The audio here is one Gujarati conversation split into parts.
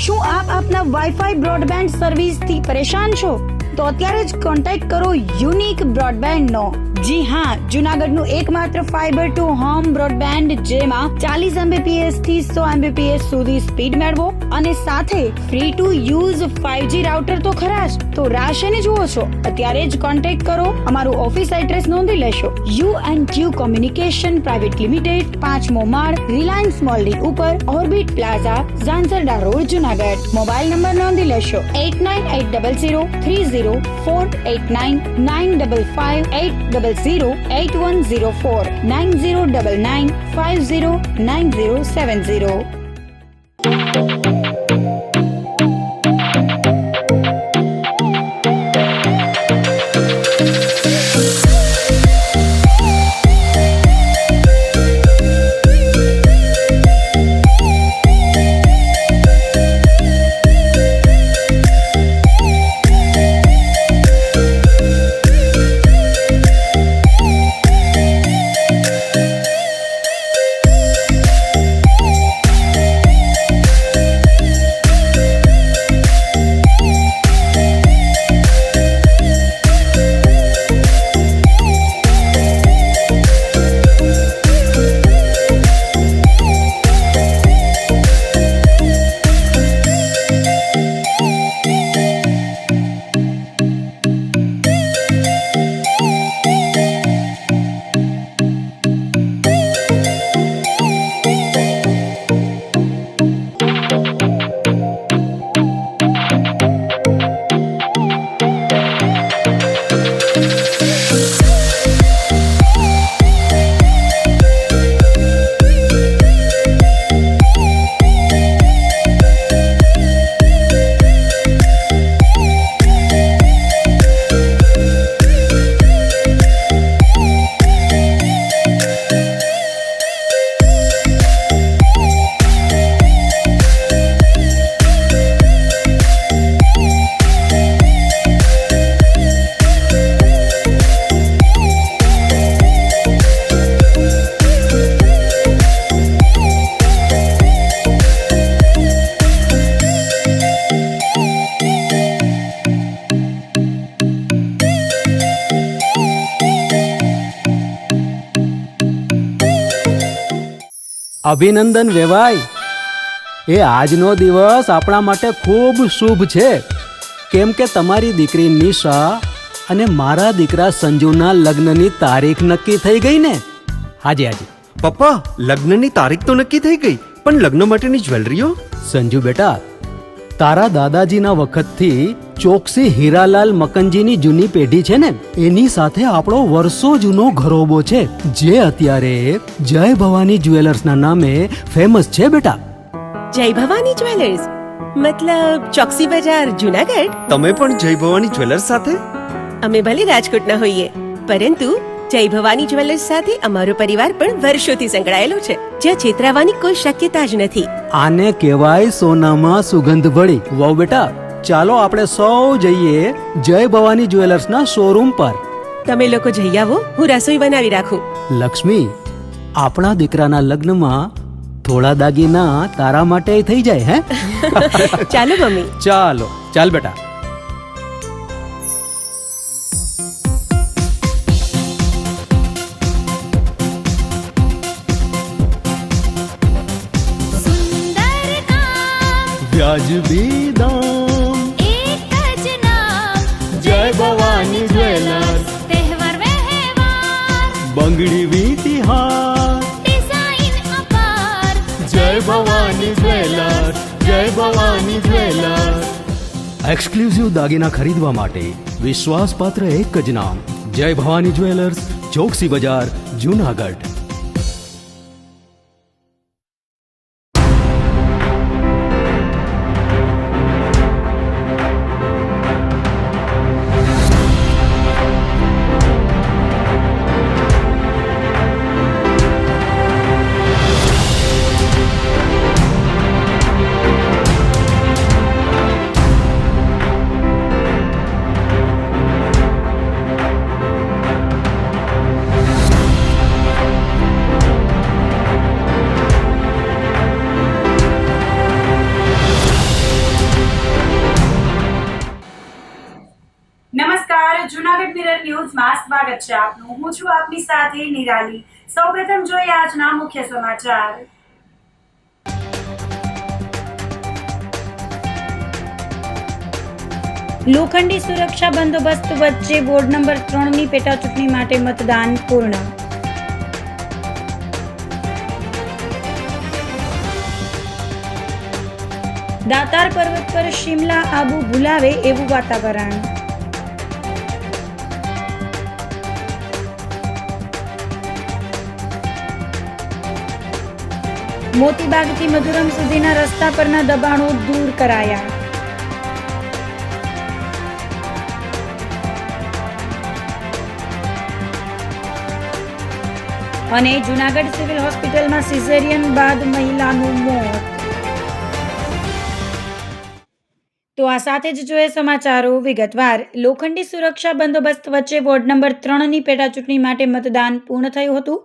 શું આપ આપના વાઈફાઈ બ્રોડબેન્ડ સર્વિસથી પરેશાન છો? તો અત્યારે જ કોન્ટેક્ટ કરો યુનિક બ્રોડબેન્ડ નો. જી હા, જૂનાગઢનું એકમાત્ર ફાઈબર ટુ હોમ બ્રોડબેન્ડ, જેમાં 40 Mbps થી 100 Mbps સુધી સ્પીડ મેળવો અને સાથે free to use 5G router તો ખરા જ. તો રાહ શેની જુઓ છો? અત્યારે જ કોન્ટેક્ટ કરો. અમારું ઓફિસ એડ્રેસ નોંધી લેશો. U&Q કોમ્યુનિકેશન પ્રાઇવેટ લિમિટેડ, 5મો માળ, રિલાયન્સ મોલની ઉપર, orbit plaza, Zanzarda road, Junagadh. Mobile number નોંધી લેશો 89800304899558008104 9099509070. અભિનંદન વેવાય. એ આજનો દિવસ આપણા માટે ખૂબ શુભ છે, કેમ કે તમારી દીકરી નિશા અને મારા દીકરા સંજુના લગ્નની તારીખ નક્કી થઈ ગઈ ને. હાજી હાજી પપ્પા, લગ્નની તારીખ તો નક્કી થઈ ગઈ, પણ લગ્ન માટેની જ્વેલરીઓ? સંજુ બેટા, તારા દાદાજીના વખતથી ચોકસી હીરાલાલ મકનજીની જૂની પેઢી છે ને, એની સાથે આપણો વર્ષો જૂનો ઘરોબો છે, જે અત્યારે જય ભવાની જ્વેલર્સના નામે ફેમસ છે બેટા. જય ભવાની જ્વેલર્સ મતલબ ચોકસી બજાર, જૂનાગઢ? તમે પણ જય ભવાની જ્વેલર્સ સાથે? અમે ભલે રાજકોટના હોઈએ, પરંતુ જય ભવાની જ્વેલર્સ સાથે અમારો પરિવાર પણ વર્ષોથી સંકળાયેલો છે, જ્યાં છેતરાવાની કોઈ શક્યતા જ નથી. આને કહેવાય સોનામાં સુગંધ ભળી. વાવ બેટા, ચાલો આપણે સૌ જઈએ જય ભવાની જ્વેલર્સના શોરૂમ પર. તમે લોકો જઈ આવો, હું રસોઈ બનાવી રાખું. લક્ષ્મી, આપણા દીકરાના લગ્નમાં થોડા દાગીના તારા માટે થઈ જાય હે? ચાલો મમ્મી. ચાલો ચાલ બેટા. વ્યાજબી દામ, એક જ નામ, જય ભવાની જ્વેલર્સ. તહેવાર વ્યવહાર, બંગડી વીટી હાર, ડિઝાઇન અપાર, જય ભવાની જ્વેલર્સ, જય ભવાની જ્વેલર્સ. એક્સક્લુઝિવ દાગીના ખરીદવા માટે વિશ્વાસપાત્ર એક જ નામ, જય ભવાની જ્વેલર્સ, ચોકસી બજાર, જૂનાગઢ. જૂનાગઢ મિરર ન્યૂઝમાં સ્વાગત છે આપનું. હું છું આપની સાથે નિરાલી. સૌપ્રથમ જોઈએ આજના મુખ્ય સમાચાર. લોખંડી સુરક્ષા બંદોબસ્ત વચ્ચે વોર્ડ નંબર 3ની પેટા ચૂંટણી માટે મતદાન પૂર્ણ. દાતાર પર્વત પર શિમલા આબુ ભૂલાવે એવું વાતાવરણ. મોતીબાગથી મધુરમ સુધીના રસ્તા પરના દબાણો દૂર કરાયા. અને જૂનાગઢ સિવિલ હોસ્પિટલમાં સિઝેરિયન બાદ મહિલાનું મોત. તો આ સાથે જ જોઈએ સમાચારો વિગતવાર. લોખંડી સુરક્ષા બંદોબસ્ત વચ્ચે વોર્ડ નંબર 3ની પેટા ચૂંટણી માટે મતદાન પૂર્ણ થયું હતું.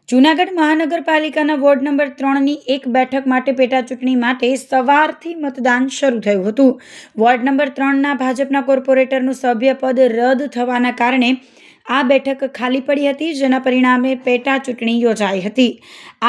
જૂનાગઢ મહાનગરપાલિકાના વોર્ડ નંબર 3ની એક બેઠક માટે પેટા ચૂંટણી માટે સવારથી મતદાન શરૂ થયું હતું. વોર્ડ નંબર 3ના ભાજપના કોર્પોરેટરનું સભ્યપદ રદ થવાના કારણે આ બેઠક ખાલી પડી હતી, જેના પરિણામે પેટા ચૂંટણી યોજાઈ હતી.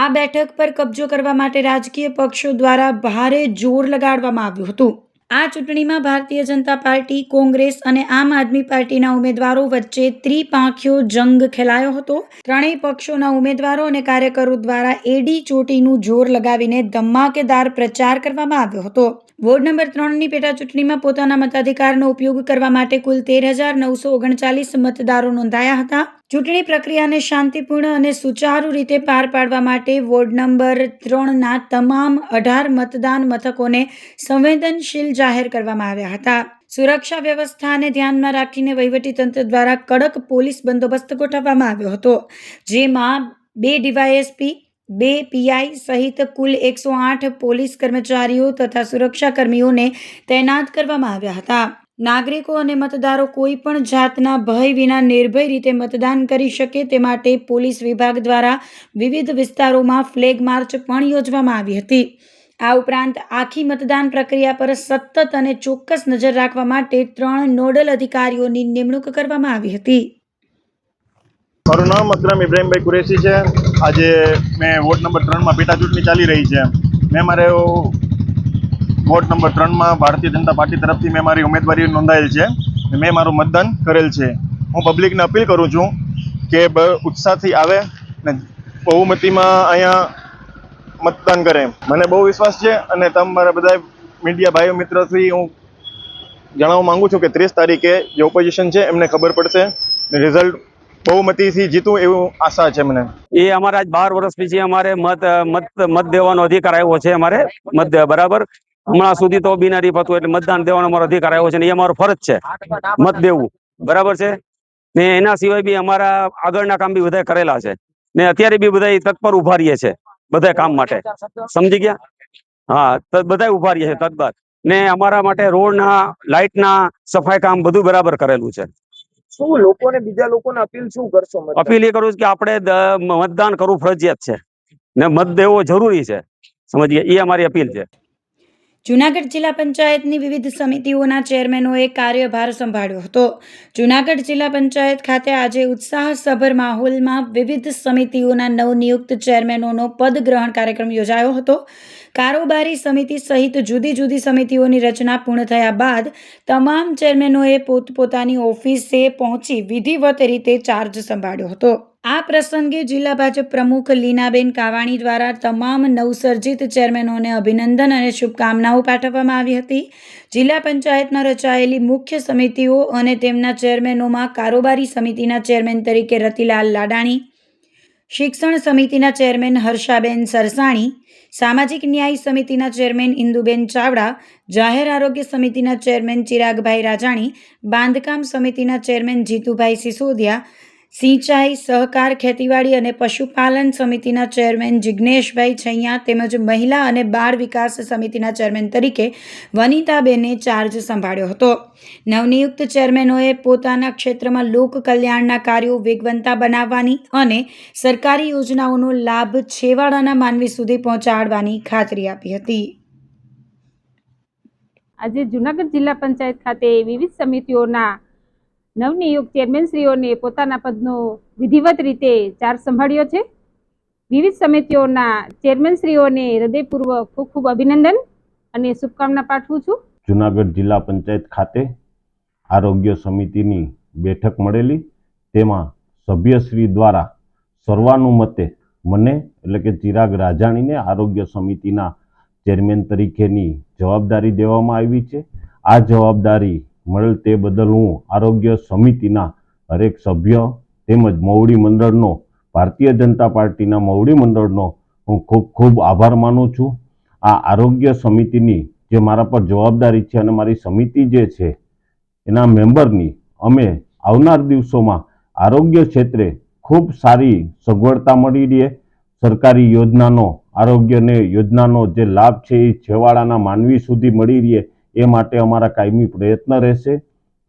આ બેઠક પર કબજો કરવા માટે રાજકીય પક્ષો દ્વારા ભારે જોર લગાડવામાં આવ્યું હતું. આ ચૂંટણીમાં ભારતીય જનતા પાર્ટી, કોંગ્રેસ અને આમ આદમી પાર્ટીના ઉમેદવારો વચ્ચે ત્રિપાંખિયો જંગ ખેલાયો હતો. ત્રણેય પક્ષોના ઉમેદવારો અને કાર્યકરો દ્વારા એડી ચોટીનું જોર લગાવીને ધમાકેદાર પ્રચાર કરવામાં આવ્યો હતો. વોર્ડ નંબર 3ની પેટા ચૂંટણીમાં પોતાના મતાધિકારનો ઉપયોગ કરવા માટે કુલ 13,939 મતદારો નોંધાયા હતા. ચૂંટણી પ્રક્રિયાને શાંતિપૂર્ણ અને સુચારુ રીતે પાર પાડવા માટે વોર્ડ નંબર 3ના તમામ 18 મતદાન મથકોને સંવેદનશીલ જાહેર કરવામાં આવ્યા હતા. સુરક્ષા વ્યવસ્થાને ધ્યાનમાં રાખીને વહીવટીતંત્ર દ્વારા કડક પોલીસ બંદોબસ્ત ગોઠવવામાં આવ્યો હતો, જેમાં 2 ડીવાયએસપી, 2 પીઆઈ સહિત કુલ 108 પોલીસ કર્મચારીઓ તથા સુરક્ષા કર્મીઓને તૈનાત કરવામાં આવ્યા હતા. નાગરિકો અને મતદારો કોઈ પણ જાતના ભય વિના નિર્ભય રીતે મતદાન કરી શકે તે માટે પોલીસ વિભાગ દ્વારા વિવિધ વિસ્તારોમાં ફ્લેગ માર્ચ પણ યોજવામાં આવી હતી. આ ઉપરાંત આખી મતદાન પ્રક્રિયા પર સતત અને ચોક્કસ નજર રાખવા માટે 3 નોડલ અધિકારીઓની નિમણૂક કરવામાં આવી હતી. મારું નામ અકરમ ઇબ્રાહીમભાઈ કુરેશી છે. આજે મેં વોર્ડ નંબર 3માં પેટા ચૂંટણી ચાલી રહી છે. મેં મારે ward number 3માં Bharatiya Janata party તરફથી મેં મારી ઉમેદવારી નોંધાયેલ છે. મેં મારું મતદાન કરેલ છે. હું પબ્લિકને અપીલ કરું છું કે ઉત્સાહથી આવે ને બહુમતીમાં અહીંયા મતદાન કરે. મને બહુ વિશ્વાસ છે અને તમારા બધા મીડિયા ભાઈઓ મિત્રોથી હું જણાવવા માંગુ છું કે 30 તારીખે જે ઓપોઝિશન છે એમને ખબર પડશે ને રિઝલ્ટ બહુમતીથી જીતું એવું આશા છે મને. એ અમારા આજ 12 વર્ષ પછી અમારે મત દેવાનો અધિકાર આવ્યો છે. અમારે મત બરાબર હમણાં સુધી તો બિનહરીફ હતું, એટલે મતદાન દેવાનો અમારો અધિકાર આવ્યો છે ને એ અમારો ફરજ છે મત દેવું, બરાબર છે ને. એના સિવાય બી અમારા આગળના કામ બી બધા કરેલા છે ને અત્યારે બી બધા તત્પર ઉભા રહીએ છે બધા કામ માટે, સમજી ગયા? હા, બધા ઉભા રહીએ છે તત્પર ને અમારા માટે રોડના, લાઇટના, સફાઈ કામ બધું બરાબર કરેલું છે. શું લોકોને, બીજા લોકોને અપીલ શું કરશો? અપીલ એ કરું છું કે આપણે મતદાન કરવું ફરજિયાત છે ને મત દેવો જરૂરી છે, સમજીએ, એ અમારી અપીલ છે. જૂનાગઢ જિલ્લા પંચાયતની વિવિધ સમિતિઓના ચેરમેનોએ કાર્યભાર સંભાળ્યો હતો. જૂનાગઢ જિલ્લા પંચાયત ખાતે આજે ઉત્સાહસભર માહોલમાં વિવિધ સમિતિઓના નવનિયુક્ત ચેરમેનોનો પદગ્રહણ કાર્યક્રમ યોજાયો હતો. કારોબારી સમિતિ સહિત જુદી જુદી સમિતિઓની રચના પૂર્ણ થયા બાદ તમામ ચેરમેનોએ પોતપોતાની ઓફિસે પહોંચી વિધિવત રીતે ચાર્જ સંભાળ્યો હતો. આ પ્રસંગે જિલ્લા ભાજપ પ્રમુખ લીનાબેન કાવાણી દ્વારા તમામ નવસર્જિત ચેરમેનોને અભિનંદન અને શુભકામનાઓ પાઠવવામાં આવી હતી. જિલ્લા પંચાયતમાં રચાયેલી મુખ્ય સમિતિઓ અને તેમના ચેરમેનોમાં કારોબારી સમિતિના ચેરમેન તરીકે રતિલાલ લાડાણી, શિક્ષણ સમિતિના ચેરમેન હર્ષાબેન સરસાણી, સામાજિક ન્યાય સમિતિના ચેરમેન ઇન્દુબેન ચાવડા, જાહેર આરોગ્ય સમિતિના ચેરમેન ચિરાગભાઈ રાજાણી, બાંધકામ સમિતિના ચેરમેન જીતુભાઈ સિસોદિયા, સિંચાઈ, સહકાર, ખેતીવાડી અને પશુપાલન સમિતિના ચેરમેન જિજ્ઞેશભાઈ છૈયા તેમજ મહિલા અને બાળ વિકાસ સમિતિના ચેરમેન તરીકે વનિતાબેને ચાર્જ સંભાળ્યો હતો. નવનિયુક્ત ચેરમેનોએ પોતાના ક્ષેત્રમાં લોક કલ્યાણના કાર્યો વેગવંતા બનાવવાની અને સરકારી યોજનાઓનો લાભ છેવાડાના માનવી સુધી પહોંચાડવાની ખાતરી આપી હતી. આજે જૂનાગઢ જિલ્લા પંચાયત ખાતે વિવિધ સમિતિઓના નવનિયુક્ત ચેરમેનશ્રીઓને પોતાના પદનો વિધિવત રીતે ચાર્જ સંભાળ્યો છે. વિવિધ સમિતિઓના ચેરમેનશ્રીઓને હૃદયપૂર્વક ખૂબ ખૂબ અભિનંદન અને શુભકામના પાઠવું છું. જુનાગઢ જિલ્લા પંચાયત ખાતે આરોગ્ય સમિતિની બેઠક મળેલી. તેમાં સભ્યશ્રી દ્વારા સર્વાનુમતે મને એટલે કે ચિરાગ રાજાણીને આરોગ્ય સમિતિના ચેરમેન તરીકેની જવાબદારી દેવામાં આવી છે. આ જવાબદારી મળેલ તે બદલ હું આરોગ્ય સમિતિના હરેક સભ્ય તેમજ મવડી મંડળનો, ભારતીય જનતા પાર્ટીના મવડી મંડળનો હું ખૂબ ખૂબ આભાર માનું છું. આ આરોગ્ય સમિતિની જે મારા પર જવાબદારી છે અને મારી સમિતિ જે છે એના મેમ્બરની અમે આવનાર દિવસોમાં આરોગ્ય ક્ષેત્રે ખૂબ સારી સગવડતા મળી રહે, સરકારી યોજનાનો, આરોગ્યને યોજનાનો જે લાભ છે એ છેવાડાના માનવી સુધી મળી રહે એ માટે અમારા કાયમી પ્રયત્ન રહેશે.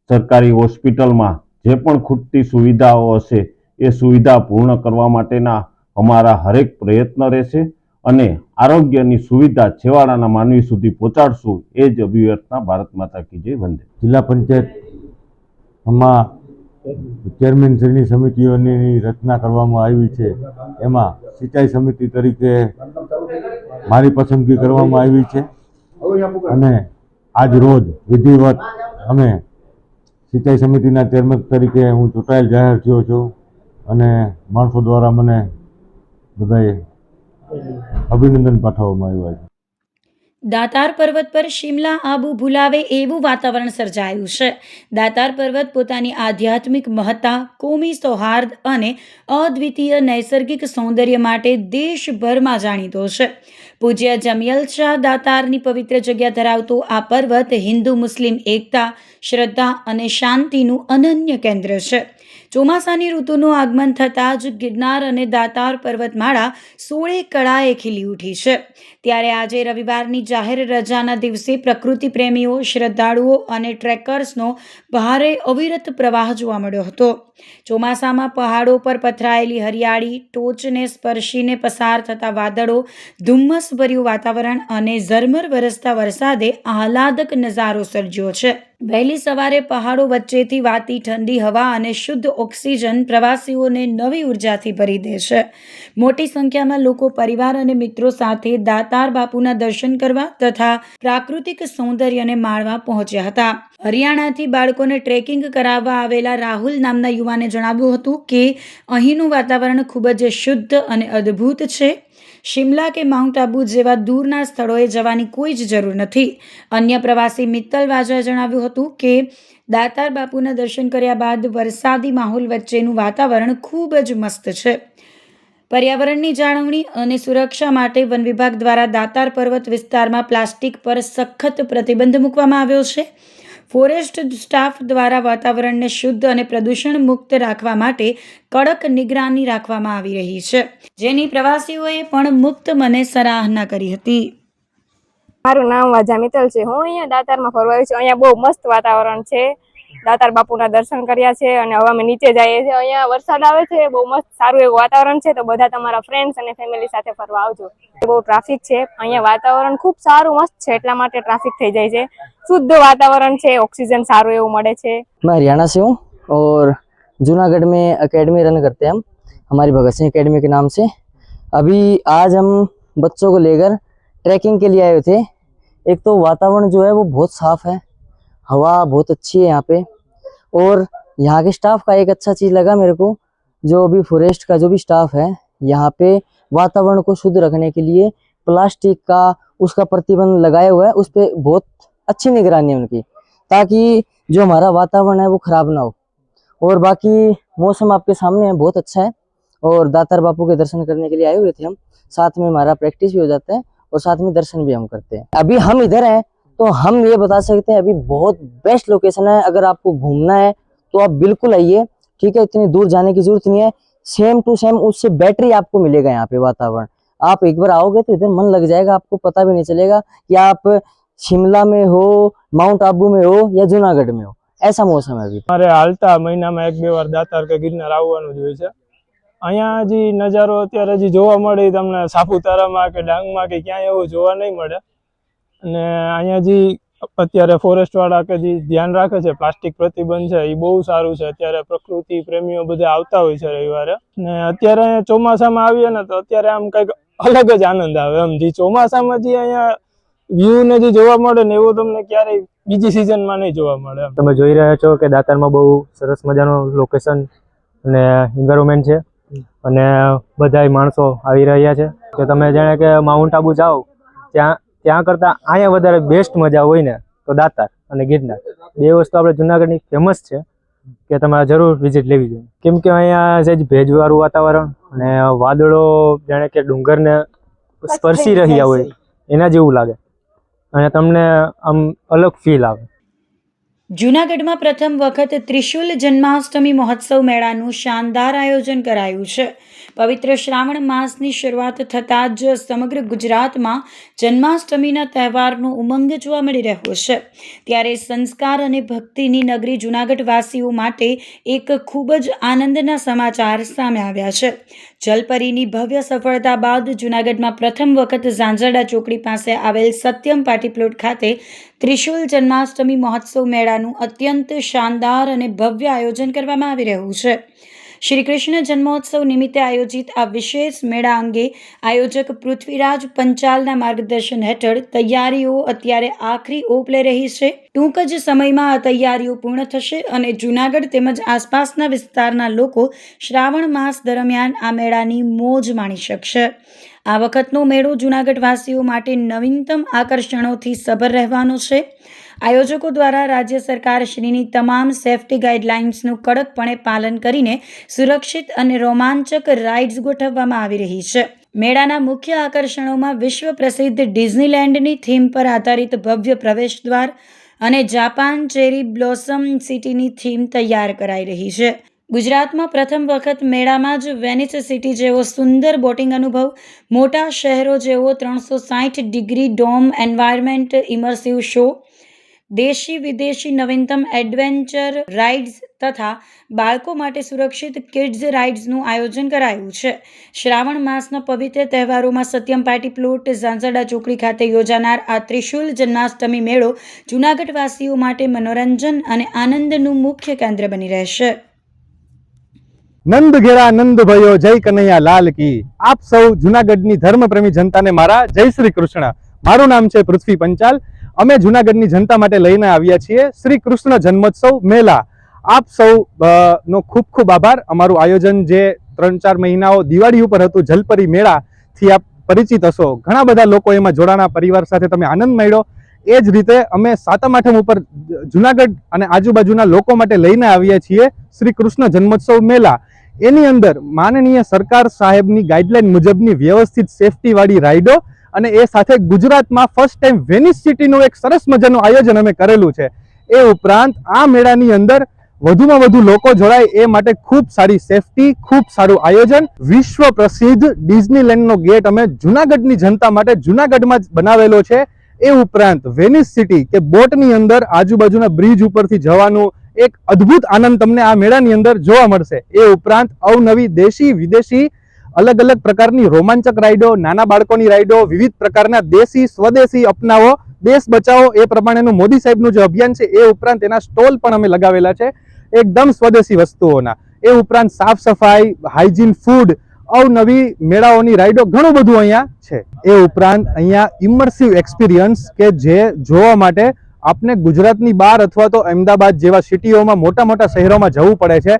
સરકારી હોસ્પિટલમાં જે પણ ખૂટતી સુવિધાઓ હશે એ સુવિધા પૂર્ણ કરવા માટેના અમારા હરેક પ્રયત્ન રહેશે અને આરોગ્યની સુવિધા છેવાડાના માનવી સુધી પહોંચાડશું. એ જ અભિવ્યક્તના ભારત માતા કી જય. વંદે. જિલ્લા પંચાયતમાં ચેરમેનશ્રીની સમિતિઓની રચના કરવામાં આવી છે. એમાં સિંચાઈ સમિતિ તરીકે મારી પસંદગી કરવામાં આવી છે અને આજ રોજ વિધિવત અમે સિંચાઈ સમિતિના ચેરમેન તરીકે હું ચૂંટાયેલ જાહેર થયો છું અને માણસો દ્વારા મને બધાએ અભિનંદન પાઠવવામાં આવ્યા છે. દાતાર પર્વત પર શિમલા આબુ ભૂલાવે એવું વાતાવરણ સર્જાયું છે. દાતાર પર્વત પોતાની આધ્યાત્મિક મહત્તા, કોમી સૌહાર્દ અને અદ્વિતીય નૈસર્ગિક સૌંદર્ય માટે દેશભરમાં જાણીતો છે. પૂજ્ય જમિયલ શાહ દાતારની પવિત્ર જગ્યા ધરાવતો આ પર્વત હિન્દુ મુસ્લિમ એકતા, શ્રદ્ધા અને શાંતિનું અનન્ય કેન્દ્ર છે. ચોમાસાની ઋતુનું આગમન થતાં જ ગિરનાર અને દાતાર પર્વતમાળા 16 કળાએ ખીલી ઉઠી છે. ત્યારે આજે રવિવારની જાહેર રજાના દિવસે પ્રકૃતિ પ્રેમીઓ, શ્રદ્ધાળુઓ અને ટ્રેકર્સનો ભારે અવિરત પ્રવાહ જોવા મળ્યો હતો. ચોમાસામાં પહાડો પર પથરાયેલી હરિયાળી, ટોચને સ્પર્શીને પસાર થતા વાદળો, ધુમ્મસભર્યું વાતાવરણ અને ઝરમર વરસતા વરસાદે આહલાદક નજારો સર્જ્યો છે. વહેલી સવારે પહાડો વચ્ચેથી વાતી ઠંડી હવા અને શુદ્ધ ઓક્સિજન પ્રવાસીઓને નવી ઉર્જાથી ભરી દે છે. મોટી સંખ્યામાં લોકો પરિવાર અને મિત્રો સાથે દાતાર બાપુના દર્શન કરવા તથા પ્રાકૃતિક સૌંદર્યને માણવા પહોંચ્યા હતા. હરિયાણાથી બાળકોને ટ્રેકિંગ કરાવવા આવેલા રાહુલ નામના યુવાને જણાવ્યું હતું કે અહીંનું વાતાવરણ ખૂબ જ શુદ્ધ અને અદ્ભુત છે. શિમલા કે માઉન્ટ આબુ જેવા દૂરના સ્થળોએ જવાની કોઈ જ જરૂર નથી. અન્ય પ્રવાસી મિત્તલ વાજાએ જણાવ્યું હતું કે દાતાર બાપુના દર્શન કર્યા બાદ વરસાદી માહોલ વચ્ચેનું વાતાવરણ ખૂબ જ મસ્ત છે. પર્યાવરણની જાળવણી અને સુરક્ષા માટે વન વિભાગ દ્વારા દાતાર પર્વત વિસ્તારમાં પ્લાસ્ટિક પર સખત પ્રતિબંધ મૂકવામાં આવ્યો છે. ફોરેસ્ટ સ્ટાફ દ્વારા વાતાવરણને શુદ્ધ અને પ્રદૂષણ મુક્ત રાખવા માટે કડક નિગરાની રાખવામાં આવી રહી છે, જેની પ્રવાસીઓએ પણ મુક્ત મને સરાહના કરી હતી. મારું નામ વાજા મિત્તલ છે. હું અહીંયા દાતારમાં ફરવા આવી છું. અહીંયા બહુ મસ્ત વાતાવરણ છે. દાતાર બાપુના દર્શન કર્યા છે અને હવે અમે નીચે જઈએ છીએ. અહીંયા વરસાદ આવે છે, બહુ મસ્ત સારું એવું વાતાવરણ છે. તો બધા તમારા ફ્રેન્ડ્સ અને ફેમિલી સાથે ફરવા આવજો. બહુ ટ્રાફિક છે. અહીંયા વાતાવરણ ખૂબ સારું મસ્ત છે, એટલા માટે ટ્રાફિક થઈ જાય છે. शुद्ध वातावरण છે, ऑक्सीजन सारू એવું મળે છે. मैं हरियाणा से हूँ और जूनागढ़ में एकेडमी रन करते हैं हम, हमारी भगत सिंह एकेडमी के नाम से. अभी आज हम बच्चों को लेकर ट्रैकिंग के लिए आए थे. एक तो वातावरण जो है वो बहुत साफ है, हवा बहुत अच्छी है यहाँ पे, और यहाँ के स्टाफ का एक अच्छा चीज़ लगा मेरे को, जो अभी फॉरेस्ट का जो भी स्टाफ है यहाँ पे वातावरण को शुद्ध रखने के लिए प्लास्टिक का उसका प्रतिबंध लगाया हुआ है. उस पर बहुत अच्छी निगरानी है उनकी, ताकि जो हमारा वातावरण है वो खराब ना हो. और बाकी मौसम आपके सामने है, बहुत अच्छा है. और दातार बापू के दर्शन करने के लिए आए हुए थे हम. साथ में हमारा प्रैक्टिस भी हो जाता है और साथ में दर्शन भी हम करते हैं. अभी हम इधर हैं तो हम ये बता सकते हैं अभी बहुत बेस्ट लोकेशन है. अगर आपको घूमना है तो आप बिल्कुल आइए, ठीक है. इतनी दूर जाने की जरूरत नहीं है. सेम टू सेम उससे बेटर ही आपको मिलेगा यहाँ पे वातावरण. आप एक बार आओगे तो इधर मन लग जाएगा, आपको पता भी नहीं चलेगा कि आप शिमला में हो, माउंट आबू में हो या जूनागढ़ में हो. ऐसा मौसम है अभी. મારે હાલતા મહિનામાં 1-2 વાર દાતાર કે ગિરનાર આવવાનું જ હોય છે. અહીંયા હજી નજારો અત્યારે હજી જોવા મળે તમને સાપુતારામાં કે ડાંગમાં કે ક્યાંય એવું જોવા નહીં મળે. અને અહીંયા હજી અત્યારે ફોરેસ્ટ વાળા કે જે ધ્યાન રાખે છે, પ્લાસ્ટિક પ્રતિબંધ છે, એ બહુ સારું છે. અત્યારે પ્રકૃતિ પ્રેમીઓ બધા આવતા હોય છે રવિવારે. ને અત્યારે ચોમાસામાં આવીએ ને તો અત્યારે આમ કંઈક અલગ જ આનંદ આવે એમ. જે ચોમાસામાં જે અહીંયા વ્યૂ ને જે જોવા મળે ને એવું તમને ક્યારેય બીજી સિઝનમાં નહીં જોવા મળે એમ. તમે જોઈ રહ્યા છો કે દાતારમાં બહુ સરસ મજાનું લોકેશન અને એન્વાયરમેન્ટ છે અને બધા માણસો આવી રહ્યા છે. કે તમે જાણે કે માઉન્ટ આબુ જાઓ ત્યાં કરતાં અહીંયા વધારે બેસ્ટ મજા હોય ને તો દાતાર અને ગિરનાર બે વસ્તુ આપણે જુનાગઢની ફેમસ છે કે તમારે જરૂર વિઝિટ લેવી જોઈએ. કેમ કે અહીંયા સહેજ ભેજવાળું વાતાવરણ અને વાદળો જાણે કે ડુંગરને સ્પર્શી રહ્યા હોય એના જેવું લાગે અને તમને આમ અલગ ફીલ આવે. જૂનાગઢમાં પ્રથમ વખત ત્રિશુલ જન્માષ્ટમી મહોત્સવ મેળાનું શાનદાર આયોજન કરાયું છે. પવિત્ર શ્રાવણ માસની શરૂઆત થતાં જ સમગ્ર ગુજરાતમાં જન્માષ્ટમીના તહેવારનો ઉમંગ જોવા મળી રહ્યો છે. ત્યારે સંસ્કાર અને ભક્તિની નગરી જૂનાગઢ વાસીઓ માટે એક ખૂબ જ આનંદના સમાચાર સામે આવ્યા છે. જલપરીની ભવ્ય સફળતા બાદ જૂનાગઢમાં પ્રથમ વખત ઝાંઝરડા ચોકડી પાસે આવેલ સત્યમ પાર્ટી પ્લોટ ખાતે ત્રિશુલ જન્માષ્ટમી મહોત્સવ મેળાનું અત્યંત શાનદાર અને ભવ્ય આયોજન કરવામાં આવી રહ્યું છે. શ્રી કૃષ્ણ જન્મોત્સવ નિમિત્તે આયોજિત આ વિશેષ મેળા અંગે આયોજક પૃથ્વીરાજ પંચાલના માર્ગદર્શન હેઠળ તૈયારીઓ અત્યારે આખરી ઓપ લઈ રહી છે. ટૂંક જ સમયમાં આ તૈયારીઓ પૂર્ણ થશે અને જૂનાગઢ તેમજ આસપાસના વિસ્તારના લોકો શ્રાવણ માસ દરમિયાન આ મેળાની મોજ માણી શકશે. આ વખતનો મેળો જૂનાગઢવાસીઓ માટે નવીનતમ આકર્ષણોથી સભર રહેવાનો છે. આયોજકો દ્વારા રાજ્ય સરકાર શ્રીની તમામ સેફટી ગાઈડલાઇન્સનું કડકપણે પાલન કરીને સુરક્ષિત અને રોમાંચક રાઇડ્સ ગોઠવવામાં આવી રહી છે. મેળાના મુખ્ય આકર્ષણોમાં વિશ્વ પ્રસિદ્ધ ડિઝનીલેન્ડની થીમ પર આધારિત ભવ્ય પ્રવેશદ્વાર અને જાપાન ચેરી બ્લોસમ સિટીની થીમ તૈયાર કરાઈ રહી છે. ગુજરાતમાં પ્રથમ વખત મેળામાં જ વેનિસ સિટી જેવો સુંદર બોટિંગ અનુભવ, મોટા શહેરો જેવો 360 degree dome environment immersive show, દેશી વિદેશી નવીનતમ એડવેન્ચર રાઇડ્સ તથા બાળકો માટે સુરક્ષિત કિડ્સ રાઇડ્સનું આયોજન કરાયું છે. શ્રાવણ માસના પવિત્ર તહેવારોમાં સત્યમ પાર્ટી પ્લોટ ઝાંઝરડા ચોકડી ખાતે યોજાનાર આ ત્રિશુલ જન્માષ્ટમી મેળો જૂનાગઢવાસીઓ માટે મનોરંજન અને આનંદનું મુખ્ય કેન્દ્ર બની રહેશે. નંદ ઘેરા નંદ ભયો જય કનૈયા લાલ કી. આપ સૌ જુનાગઢની ધર્મપ્રેમી જનતાને મારા જય શ્રી કૃષ્ણ. મારું નામ છે પૃથ્વી પંચાલ. અમે જુનાગઢની જનતા માટે લઈને આવ્યા છીએ શ્રી કૃષ્ણ જન્મોત્સવ મેળા. આપ સૌ નો ખૂબ ખૂબ આભાર. અમારું આયોજન જે 3-4 મહિનાઓ દિવાળી ઉપર હતું, જલપરી મેળાથી આપ પરિચિત હશો. ઘણા બધા લોકો એમાં જોડાણા, પરિવાર સાથે તમે આનંદ મેળ્યો. એ જ રીતે અમે 7મ 8મ ઉપર જુનાગઢ અને આજુબાજુના લોકો માટે લઈને આવ્યા છીએ શ્રી કૃષ્ણ જન્મોત્સવ મેળા. એની અંદર માનનીય સરકાર સાહેબની ગાઈડલાઈન મુજબની વ્યવસ્થિત સેફટી વાળી રાઈડો અને એ સાથે ગુજરાતમાં ફર્સ્ટ ટાઈમ વેનિસ સિટીનું એક સરસ મજાનું આયોજન અમે કરેલું છે. એ ઉપરાંત આ મેળાની અંદર વધુમાં વધુ લોકો જોડાય એ માટે ખૂબ સારી સેફટી, ખૂબ સારું આયોજન. વિશ્વ પ્રસિદ્ધ ડિઝનીલેન્ડનો ગેટ અમે જુનાગઢની જનતા માટે જુનાગઢમાં જ બનાવેલો છે. એ ઉપરાંત વેનિસ સિટી કે બોટની અંદર આજુબાજુના બ્રિજ ઉપરથી જવાનું એક અદ્ભુત આનંદ તમને આ મેળાની અંદર જોવા મળશે. એ ઉપરાંત અવનવી દેશી વિદેશી અલગ અલગ પ્રકારની રોમાંચક રાઈડો, નાના બાળકોની રાઈડો, વિવિધ પ્રકારના દેશી સ્વદેશી અપનાવો, દેશ બચાવો એ પ્રમાણેનું મોદી સાહેબનું જે અભિયાન છે એ ઉપરાંત એના સ્ટોલ પણ અમે લગાવેલા છે એકદમ સ્વદેશી વસ્તુઓના. એ ઉપરાંત સાફ સફાઈ, હાઇજીન ફૂડ, અવનવી મેળાઓની રાઈડો, ઘણું બધું અહીંયા છે. એ ઉપરાંત અહીંયા ઇમર્સિવ એક્સપિરિયન્સ કે જે જોવા માટે આપને ગુજરાતની બહાર અથવા તો અમદાવાદ જેવા સિટીઓમાં મોટા મોટા શહેરોમાં જવું પડે છે,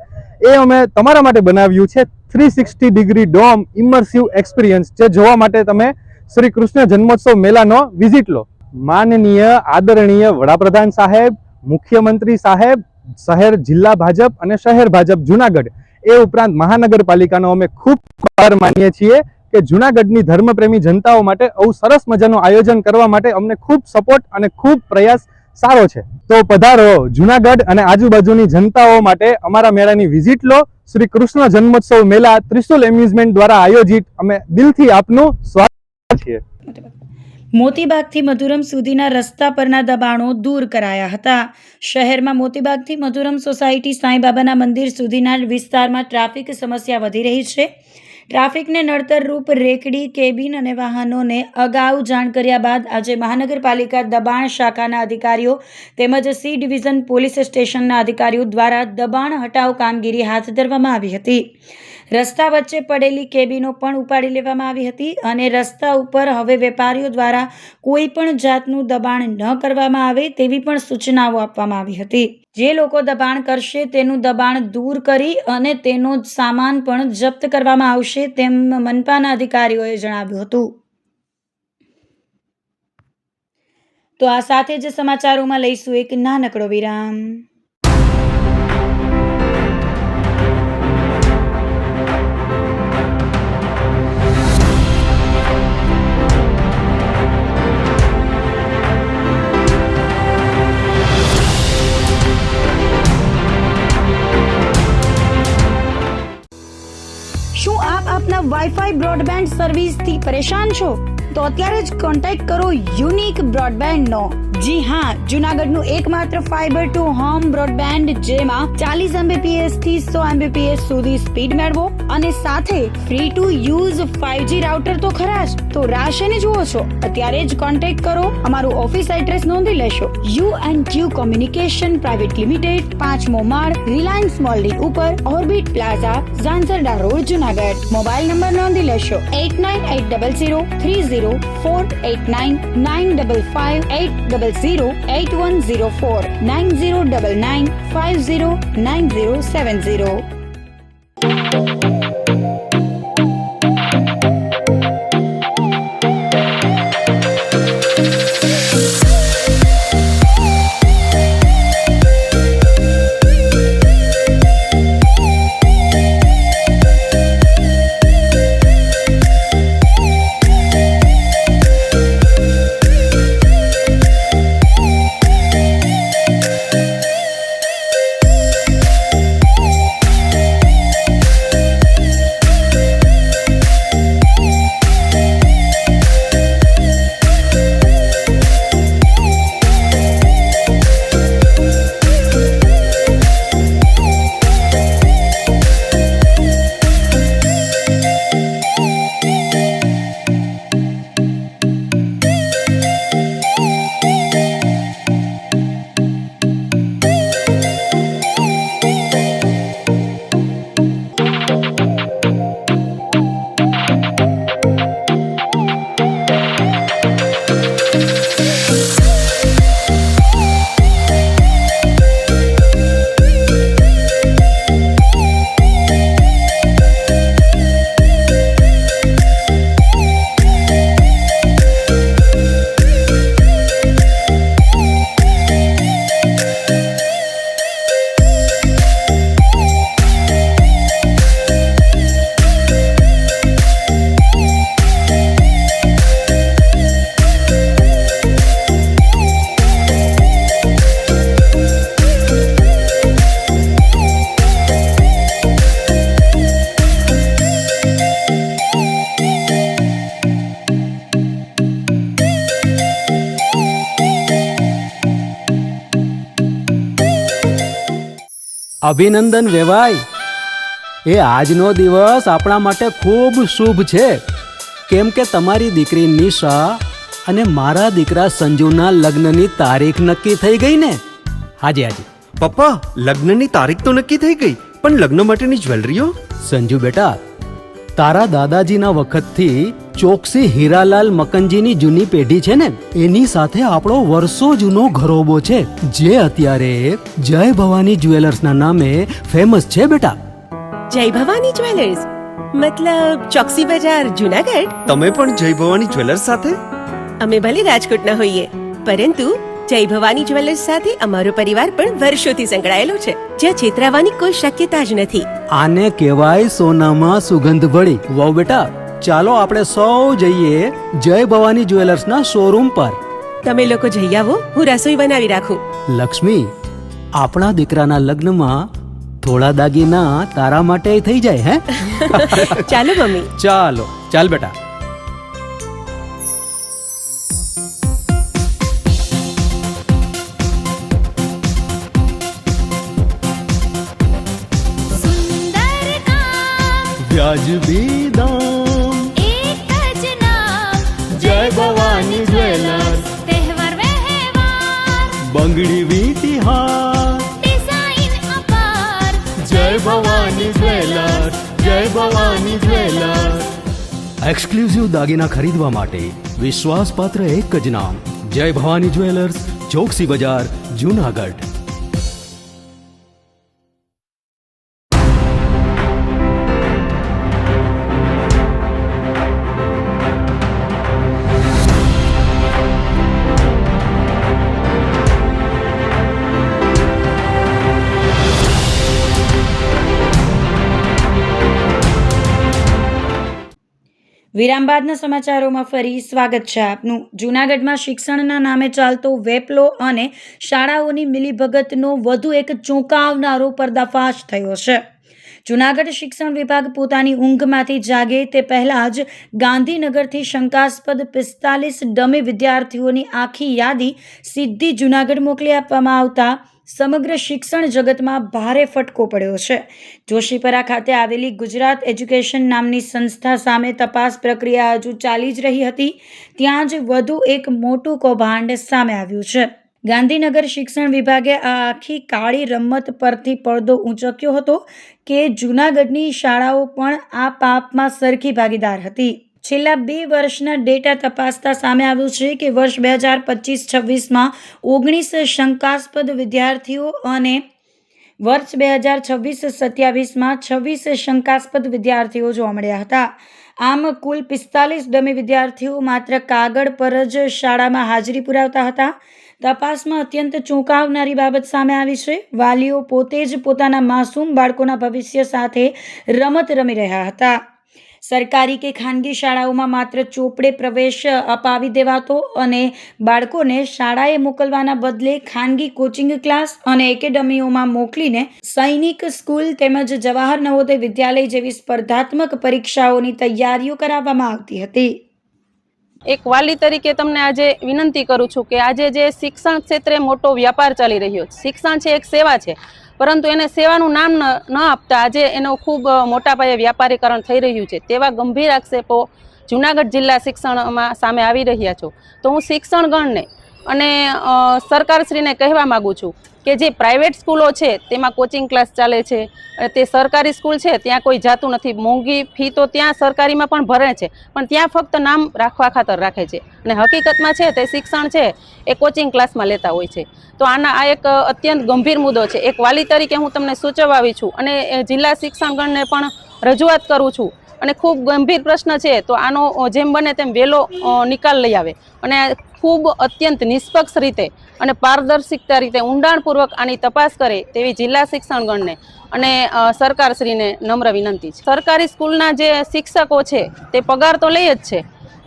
એ અમે તમારા માટે બનાવ્યું છે 360 ડિગ્રી ડોમ ઇમર્સિવ એક્સપિરિયન્સ, જે જોવા માટે તમે શ્રી કૃષ્ણ જન્મોત્સવ મેળાનો વિઝિટ લો. માનનીય આદરણીય વડાપ્રધાન સાહેબ, મુખ્યમંત્રી સાહેબ, શહેર જિલ્લા ભાજપ અને શહેર ભાજપ જુનાગઢ, એ ઉપરાંત મહાનગરપાલિકાનો અમે ખૂબ આભાર માનીએ છીએ કે જુનાગઢની ધર્મપ્રેમી જનતાઓ માટે આવું સરસ મજાનું આયોજન કરવા માટે અમને ખૂબ સપોર્ટ અને ખૂબ પ્રયાસ સારો છે. તો પધારો જુનાગઢ અને આજુબાજુની જનતાઓ માટે અમારા મેળાની વિઝિટ લો. શ્રી કૃષ્ણ જન્મોત્સવ મેળા ત્રિશુલ એમ્યુઝમેન્ટ દ્વારા આયોજિત અમે દિલથી આપનું સ્વાગત છીએ. મોતીબાગથી મધુરમ સુધીના રસ્તા પરના દબાણો દૂર કરાયા હતા. શહેરમાં મોતીબાગથી મધુરમ સોસાયટી સાંઈબાબાના મંદિર સુધીના વિસ્તારમાં ટ્રાફિક સમસ્યા વધી રહી છે. ટ્રાફિકને નડતર રૂપ રેકડી, કેબિન અને વાહનોને અગાઉ જાણ કર્યા બાદ આજે મહાનગરપાલિકા દબાણ શાખાના અધિકારીઓ તેમજ સી ડિવિઝન પોલીસ સ્ટેશનના અધિકારીઓ દ્વારા દબાણ હટાવ કામગીરી હાથ ધરવામાં આવી હતી. રસ્તા વચ્ચે પડેલી કેબિનો પણ ઉપાડી લેવામાં આવી હતી અને રસ્તા ઉપર હવે વેપારીઓ દ્વારા કોઈ પણ જાતનું દબાણ ન કરવામાં આવે તેવી પણ સૂચનાઓ આપવામાં આવી હતી. જે લોકો દબાણ કરશે તેનું દબાણ દૂર કરી અને તેનો સામાન પણ જપ્ત કરવામાં આવશે તેમ મનપાના અધિકારીઓએ જણાવ્યું હતું. તો આ સાથે જ સમાચારોમાં લઈશું એક નાનકડો વિરામ. શું આપ આપના વાઈફાઈ બ્રોડબેન્ડ સર્વિસથી પરેશાન છો? તો અત્યારે જ કોન્ટેક્ટ કરો યુનિક બ્રોડબેન્ડનો. જી હા, જૂનાગઢનું એકમાત્ર ફાઈબર ટુ હોમ બ્રોડબેન્ડ જેમાં 40 Mbps થી 100 Mbps સુધી સ્પીડ મેળવો અને સાથે free to use 5G router તો ખરા જ. તો રાહ શેની જુઓ છો? અત્યારે જ કોન્ટેક્ટ કરો. અમારું ઓફિસ એડ્રેસ નોંધી લેશો. U&Q કોમ્યુનિકેશન પ્રાઇવેટ લિમિટેડ, 5મો માળ, રિલાયન્સ મોલની ઉપર, orbit plaza, Zanzarda road, Junagadh. Mobile number નોંધી લેશો 8980030489 955 8008104 9099509070. અભિનંદન વેવાઈ. એ આજનો દિવસ આપણા માટે ખૂબ શુભ છે, કેમ કે તમારી દીકરી નિશા અને મારા દીકરા સંજુના લગ્નની તારીખ નક્કી થઈ ગઈ ને. હાજી હાજી પપ્પા, લગ્નની તારીખ તો નક્કી થઈ ગઈ, પણ લગ્ન માટેની જ્વેલરીઓ? સંજુ બેટા, તારા દાદાજીના વખતથી ચોકસી હીરાલાલ મકનજીની જૂની પેઢી છે ને, એની સાથે આપણો વર્ષો જૂનો ઘરોબો છે, જે અત્યારે જય ભવાની જ્વેલર્સના નામે ફેમસ છે બેટા. જય ભવાની જ્વેલર્સ મતલબ ચોકસી બજાર, જૂનાગઢ? તમે પણ જય ભવાની જ્વેલર્સ સાથે? અમે ભલે રાજકોટના હોઈએ, પરંતુ જય ભવાની જ્વેલર્સ સાથે અમારો પરિવાર પણ વર્ષોથી સંકળાયેલો છે, જ્યાં છેતરાવાની કોઈ શક્યતા જ નથી. આને કહેવાય સોનામાં સુગંધ ભળી. વાવ બેટા, ચાલો આપણે સૌ જઈએ જય ભવાની જ્વેલર્સના શોરૂમ પર. તમે લોકો જઈ આવો, હું રસોઈ બનાવી રાખું. લક્ષ્મી, આપણા દીકરાના લગ્નમાં થોડા દાગીના તારા માટે થઈ જાય. હે ચાલો મમ્મી. ચાલો ચાલ બેટા. सुंदर काम વ્યાજબી બંગડી વીટી હાર, डिजाइन अपार જય ભવાની જ્વેલર્સ, જય ભવાની જ્વેલર્સ. એક્સક્લુઝિવ દાગીના ખરીદવા માટે વિશ્વાસપાત્ર એક જ નામ, જય ભવાની જ્વેલર્સ, ચોકસી બજાર, જુનાગઢ. વિરામ બાદના સમાચારોમાં ફરી સ્વાગત છે આપનું. જૂનાગઢમાં શિક્ષણના નામે ચાલતો વેપલો અને શાળાઓની મિલીભગતનો વધુ એક ચોંકાવનારો પર્દાફાશ થયો છે. જૂનાગઢ શિક્ષણ વિભાગ પોતાની ઊંઘમાંથી જાગે તે પહેલા જ ગાંધીનગરથી શંકાસ્પદ 45 ડમી વિદ્યાર્થીઓની આખી યાદી સીધી જૂનાગઢ મોકલી આપવામાં આવતા સમગ્ર શિક્ષણ જગતમાં ભારે ફટકો પડ્યો છે. જોશીપરા ખાતે આવેલી ગુજરાત એજ્યુકેશન નામની સંસ્થા સામે તપાસ પ્રક્રિયા હજુ ચાલી જ રહી હતી, ત્યાં જ વધુ એક મોટું કૌભાંડ સામે આવ્યું છે. ગાંધીનગર શિક્ષણ વિભાગે આ આખી કાળી રમત પરથી પડદો ઊંચક્યો હતો કે જૂનાગઢની શાળાઓ પણ આ પાપમાં સરખી ભાગીદાર હતી. છેલ્લા 2 વર્ષના ડેટા તપાસતા સામે આવ્યું છે કે વર્ષ 2025-26માં 19 શંકાસ્પદ વિદ્યાર્થીઓ અને વર્ષ 2026-27માં 26 શંકાસ્પદ વિદ્યાર્થીઓ જોવા મળ્યા હતા. આમ કુલ 45 ડમી વિદ્યાર્થીઓ માત્ર કાગળ પર જ શાળામાં હાજરી પુરાવતા હતા. તપાસમાં અત્યંત ચોંકાવનારી બાબત સામે આવી છે. વાલીઓ પોતે જ પોતાના માસૂમ બાળકોના ભવિષ્ય સાથે રમત રમી રહ્યા હતા. સરકારી કે ખાનગી શાળાઓમાં માત્ર ચોપડે પ્રવેશ અપાવી દેવાતો અને બાળકોને શાળાએ મોકલવાના બદલે ખાનગી કોચિંગ ક્લાસ અને એકેડમીઓમાં મોકલીને સૈનિક સ્કૂલ તેમજ જવાહર નવોદય વિદ્યાલય જેવી સ્પર્ધાત્મક પરીક્ષાઓની તૈયારીઓ કરાવવામાં આવતી હતી. એક વાલી તરીકે તમને આજે વિનંતી કરું છું કે આજે જે શિક્ષણ ક્ષેત્રે મોટો વ્યાપાર ચાલી રહ્યો છે, શિક્ષણ છે એક સેવા છે, પરંતુ એને સેવાનું નામ ન આપતા આજે એનો ખૂબ મોટા પાયે વ્યાપારીકરણ થઈ રહ્યું છે. તેવા ગંભીર આક્ષેપો જૂનાગઢ જિલ્લા શિક્ષણમાં સામે આવી રહ્યા છો. તો હું શિક્ષણગણને અને સરકારશ્રીને કહેવા માગું છું કે જે પ્રાઇવેટ સ્કૂલો છે તેમાં કોચિંગ ક્લાસ ચાલે છે, તે સરકારી સ્કૂલ છે ત્યાં કોઈ જાતું નથી. મોંઘી ફી તો ત્યાં સરકારીમાં પણ ભરે છે, પણ ત્યાં ફક્ત નામ રાખવા ખાતર રાખે છે અને હકીકતમાં છે તે શિક્ષણ છે એ કોચિંગ ક્લાસમાં લેતા હોય છે. તો આ એક અત્યંત ગંભીર મુદ્દો છે. એક વાલી તરીકે હું તમને સૂચવાવી છું અને જિલ્લા શિક્ષણગણને પણ રજૂઆત કરું છું અને ખૂબ ગંભીર પ્રશ્ન છે તો આનો જેમ બને તેમ વહેલો નિકાલ લઈ આવે અને ખૂબ અત્યંત નિષ્પક્ષ રીતે અને પારદર્શિકતા રીતે ઊંડાણપૂર્વક આની તપાસ કરે તેવી જિલ્લા શિક્ષણગણને અને સરકારશ્રીને નમ્ર વિનંતી છે. સરકારી સ્કૂલના જે શિક્ષકો છે તે પગાર તો લે જ છે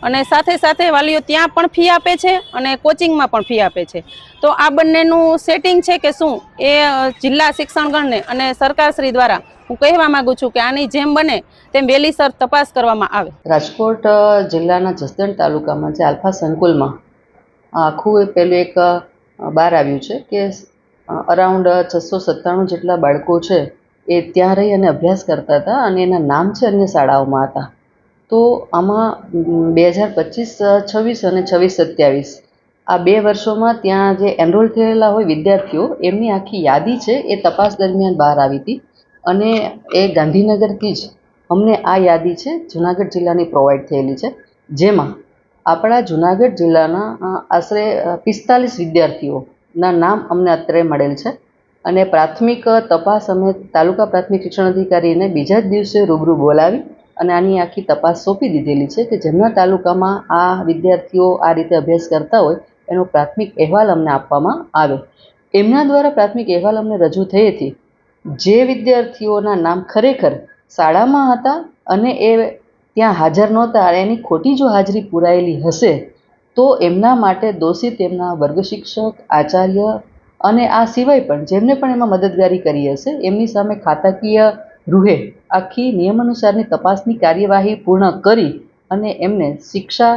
અને સાથે સાથે વાલીઓ ત્યાં પણ ફી આપે છે અને કોચિંગમાં પણ ફી આપે છે. તો આ બંનેનું સેટિંગ છે કે શું એ જિલ્લા શિક્ષણગણને અને સરકારશ્રી દ્વારા હું કહેવા માંગુ છું કે આની જેમ બને તેમ વહેલીસર તપાસ કરવામાં આવે. રાજકોટ જિલ્લાના જસદણ તાલુકામાં જે આલ્ફા સંકુલમાં આખું પેલું એક બહાર આવ્યું છે કે અરાઉન્ડ 697 જેટલા બાળકો છે એ ત્યાં રહી અને અભ્યાસ કરતા હતા અને એના નામ છે અન્ય શાળાઓમાં હતા. તો આમાં 2025-26 અને 26-27 આ 2 વર્ષોમાં ત્યાં જે એનરોલ થયેલા હોય વિદ્યાર્થીઓ એમની આખી યાદી છે એ તપાસ દરમિયાન બહાર આવી હતી અને એ ગાંધીનગરથી જ અમને આ યાદી છે જૂનાગઢ જિલ્લાની પ્રોવાઈડ થયેલી છે, જેમાં આપણા જૂનાગઢ જિલ્લાના આશરે 45 વિદ્યાર્થીઓના નામ અમને અત્યારે મળેલ છે અને પ્રાથમિક તપાસ અમે તાલુકા પ્રાથમિક શિક્ષણ અધિકારીને બીજા જ દિવસે રૂબરૂ બોલાવી અને આની આખી તપાસ સોંપી દીધેલી છે કે જેમના તાલુકામાં આ વિદ્યાર્થીઓ આ રીતે અભ્યાસ કરતા હોય એનો પ્રાથમિક અહેવાલ અમને આપવામાં આવે. એમના દ્વારા પ્રાથમિક અહેવાલ અમને રજૂ થઈ હતી. જે વિદ્યાર્થીઓના નામ ખરેખર શાળામાં હતા અને એ ત્યાં હાજર નહોતા અને એની ખોટી જો હાજરી પુરાયેલી હશે તો એમના માટે દોષિત એમના વર્ગ શિક્ષક, આચાર્ય અને આ સિવાય પણ જેમને પણ એમાં મદદગારી કરી હશે એમની સામે ખાતાકીય રૂહે આખી નિયમ અનુસારની તપાસની કાર્યવાહી પૂર્ણ કરી અને એમને શિક્ષા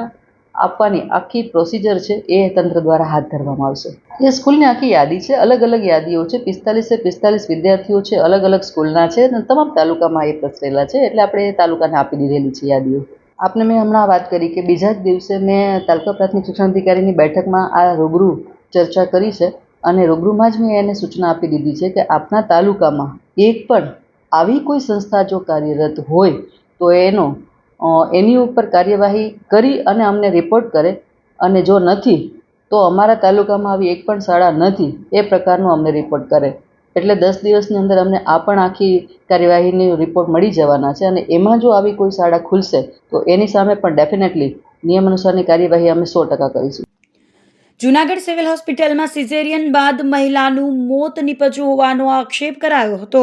આપવાની આખી પ્રોસિજર છે એ તંત્ર દ્વારા હાથ ધરવામાં આવશે. એ સ્કૂલની આખી યાદી છે, અલગ અલગ યાદીઓ છે. 45 વિદ્યાર્થીઓ છે, અલગ અલગ સ્કૂલના છે અને તમામ તાલુકામાં એ પ્રસરેલા છે, એટલે આપણે એ તાલુકાને આપી દીધેલી છે યાદીઓ. આપને મેં હમણાં વાત કરી કે બીજા જ દિવસે મેં તાલુકા પ્રાથમિક શિક્ષણ અધિકારીની બેઠકમાં આ રૂબરૂ ચર્ચા કરી છે અને રૂબરૂમાં જ મેં એને સૂચના આપી દીધી છે કે આપના તાલુકામાં એક પણ આવી કોઈ સંસ્થા જો કાર્યરત હોય તો એની ઉપર કાર્યવાહી કરી અને અમને રિપોર્ટ કરે, અને જો નથી તો અમારા તાલુકામાં આવી એક પણ શાળા નથી એ પ્રકારનો અમને રિપોર્ટ કરે. એટલે 10 દિવસની અંદર અમને આ પણ આખી કાર્યવાહીની રિપોર્ટ મળી જવાના છે, અને એમાં જો આવી કોઈ શાળા ખુલશે તો એની સામે પણ ડેફિનેટલી નિયમ અનુસારની કાર્યવાહી અમે 100% કરીશું. જૂનાગઢ સિવિલ હોસ્પિટલમાં સિઝેરિયન બાદ મહિલાનું મોત નીપજ્યું હોવાનો આક્ષેપ કરાયો હતો.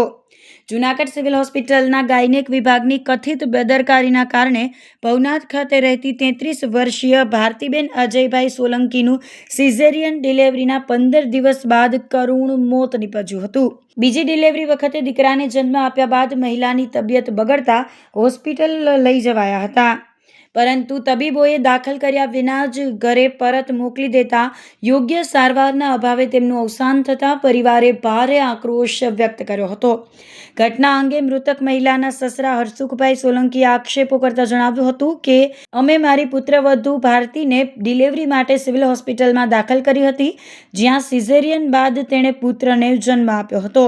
જૂનાગઢ સિવિલ હોસ્પિટલના ગાયનેક વિભાગની કથિત બેદરકારીના કારણે ભવનાથ ખાતે રહેતી 33 વર્ષીય ભારતીબેન અજયભાઈ સોલંકીનું સિઝેરિયન ડિલિવરીના 15 દિવસ બાદ કરુણ મોત નીપજ્યું હતું. બીજી ડિલિવરી વખતે દીકરાને જન્મ આપ્યા બાદ મહિલાની તબિયત બગડતા હોસ્પિટલ લઈ જવાયા હતા, પરંતુ તબીબોએ દાખલ કર્યા વિના જ ઘરે પરત મોકલી દેતા યોગ્ય સારવારના અભાવે તેમનું અવસાન થતાં પરિવારે ભારે આક્રોશ વ્યક્ત કર્યો હતો. ઘટના અંગે મૃતક મહિલાના સસરા હરસુખભાઈ સોલંકીએ આક્ષેપો કરતા જણાવ્યું હતું કે અમે મારી પુત્રવધુ ભારતીને ડિલિવરી માટે સિવિલ હોસ્પિટલમાં દાખલ કરી હતી, જ્યાં સિઝેરિયન બાદ તેણે પુત્રને જન્મ આપ્યો હતો.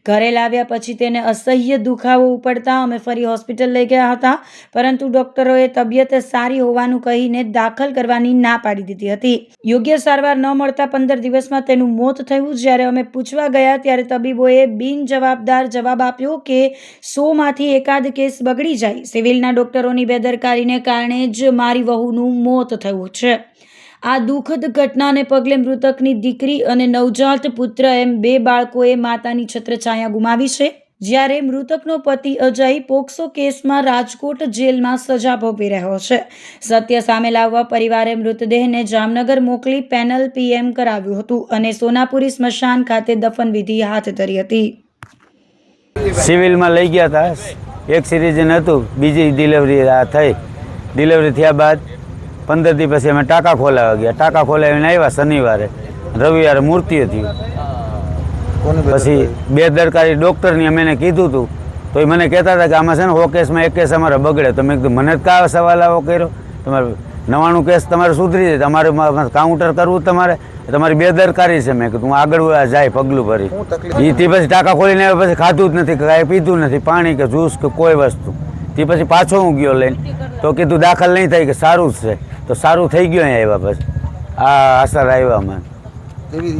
ઘરે લાવ્યા પછી તેને અસહ્ય દુખાવો ઉપડતા અમે ફરી હોસ્પિટલ લઈ ગયા હતા, પરંતુ ડોક્ટરોએ તબિયત સારી હોવાનું કહીને દાખલ કરવાની ના પાડી દીધી હતી. યોગ્ય સારવાર ન મળતા 15 દિવસમાં તેનું મોત થયું. જ્યારે અમે પૂછવા ગયા ત્યારે તબીબોએ બિનજવાબદાર જવાબ આપ્યો કે 100માંથી એકાદ કેસ બગડી જાય. સિવિલના ડોક્ટરોની બેદરકારીને કારણે જ મારી વહુનું મોત થયું છે. આ દુઃખદ ઘટનાને પગલે મૃતકની દીકરી અને નવજાત પુત્ર એમ 2 બાળકોએ માતાની છત્રછાયા ગુમાવી છે. જ્યારે મૃતકનો પતિ અજય પોક્સો કેસમાં રાજકોટ જેલમાં સજા ભોગવી રહ્યો છે. સત્ય સામે લાવવા પરિવારે મૃતદેહને જામનગર મોકલી પેનલ પીએમ કરાવ્યું હતું અને સોનાપુરી સ્મશાન ખાતે દફનવિધિ હાથ ધરી હતી. સિવિલમાં લઈ ગયા હતા, એક સિરિઝન હતું, બીજી ડિલિવરી થઈ. ડિલિવરી થયા બાદ 15 દિવસ પછી અમે ટાંકા ખોલાવા ગયા. ટાંકા ખોલાવીને આવ્યા શનિવારે, રવિવારે મૃત્યુ થયું. પછી બેદરકારી ડૉક્ટરની અમે એને કીધું હતું તો એ મને કહેતા હતા કે આમાં છે ને 100 કેસમાં 1 કેસ અમારે બગડે. તો મેં કીધું મને જ કાં સવાલ આવો કર્યો, તમારે 99 કેસ તમારે સુધરી જાય, તમારે કાઉન્ટર કરવું તમારે, તમારી બેદરકારી છે. મેં કીધું હું આગળ જાય પગલું ભરી. એ તે પછી ટાંકા ખોલીને આવ્યા પછી ખાધું જ નથી, કાંઈ પીધું નથી, પાણી કે જ્યુસ કે કોઈ વસ્તુ. તે પછી પાછો હું ગયો લઈને, તો કીધું દાખલ નહીં થાય, કે સારું જ છે. તો સારું થઈ ગયું અહીંયા આવ્યા પછી આ અસર આવ્યા અમે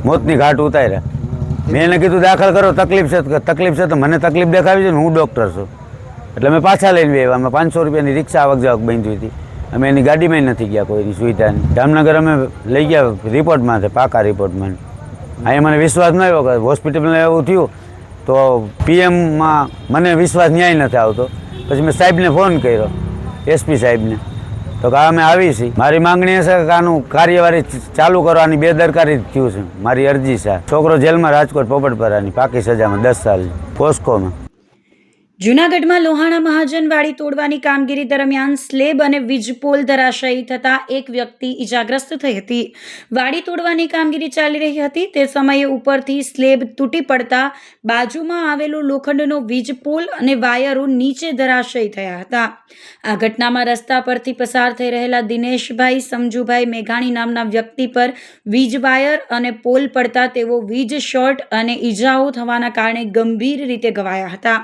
મોતની ઘાટ ઉતાર્યા. મેં એને કીધું દાખલ કરો, તકલીફ છે તો મને તકલીફ દેખાવી છે ને, હું ડૉક્ટર છું. એટલે અમે પાછા લઈને આવ્યા. અમે 500 રૂપિયાની રિક્ષા આવક જાવક બાંધી હતી. અમે એની ગાડીમાં નથી ગયા કોઈની સુવિધાની. જામનગર અમે લઈ ગયા રિપોર્ટમાં, પાકા રિપોર્ટમાં. અહીંયા મને વિશ્વાસ ન આવ્યો કે હોસ્પિટલમાં એવું થયું, તો પીએમમાં મને વિશ્વાસ ન્યાય નથી આવતો. પછી મેં સાહેબને ફોન કર્યો, એસપી સાહેબને, તો કે અમે આવી છીએ. મારી માંગણી છે કે આનું કાર્યવાહી ચાલુ કરવાની બેદરકારી થયું છે. મારી અરજી છે. છોકરો જેલમાં રાજકોટ પોપટપરાની પાકી સજામાં 10 સાલની પોસ્કોમાં. જૂનાગઢમાં લોહાણા મહાજનવાડી તોડવાની કામગીરી દરમિયાન સ્લેબ અને વીજપોલ ધરાશાયી થતા એક વ્યક્તિ ઈજાગ્રસ્ત થઈ હતી. વાડી તોડવાની કામગીરી ચાલી રહી હતી તે સમયે ઉપરથી સ્લેબ તૂટી પડતા બાજુમાં આવેલો લોખંડનો વીજપોલ અને વાયરો નીચે ધરાશાયી થયા હતા. આ ઘટનામાં રસ્તા પરથી પસાર થઈ રહેલા દિનેશભાઈ સમજુભાઈ મેઘાણી નામના વ્યક્તિ પર વીજ વાયર અને પોલ પડતા તેઓ વીજ શોર્ટ અને ઈજાઓ થવાના કારણે ગંભીર રીતે ઘવાયા હતા.